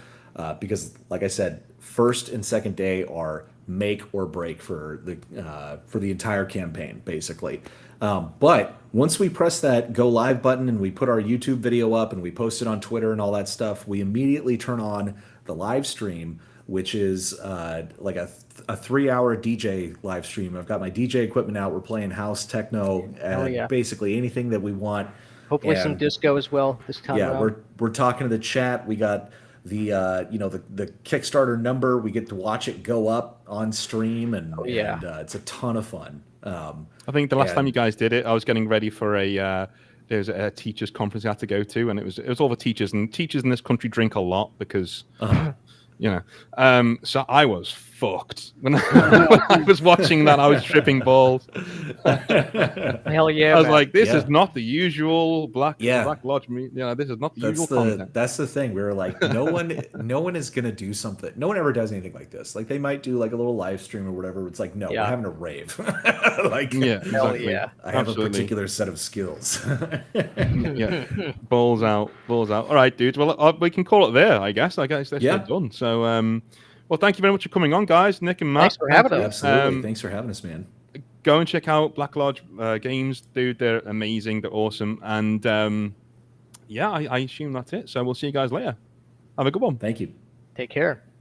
because, like I said, first and second day are make or break for the entire campaign, basically. But once we press that go live button and we put our YouTube video up and we post it on Twitter and all that stuff, we immediately turn on the live stream, which is like a 3-hour DJ live stream. I've got my DJ equipment out. We're playing house, techno, basically anything that we want. Hopefully some disco as well this time. Yeah, we're talking to the chat. We got the the Kickstarter number. We get to watch it go up on stream, and it's a ton of fun. I think the last time you guys did it, I was getting ready for there's a teachers conference I had to go to, and it was all the teachers, and teachers in this country drink a lot because so I was fucked when I was watching that. I was tripping balls. Hell yeah! I was like, this is not the usual Black Lodge. This is not the usual content. That's the thing. We were like, no one is gonna do something. No one ever does anything like this. Like, they might do like a little live stream or whatever. It's like, no, we're having a rave. Hell yeah! I have a particular set of skills. Balls out. All right, dudes. Well, we can call it there. I guess that's done. So, well, thank you very much for coming on, guys. Nick and Matt. Thanks for having us. Absolutely. Thanks for having us, man. Go and check out Black Lodge games, dude. They're amazing. They're awesome. And I assume that's it. So we'll see you guys later. Have a good one. Thank you. Take care.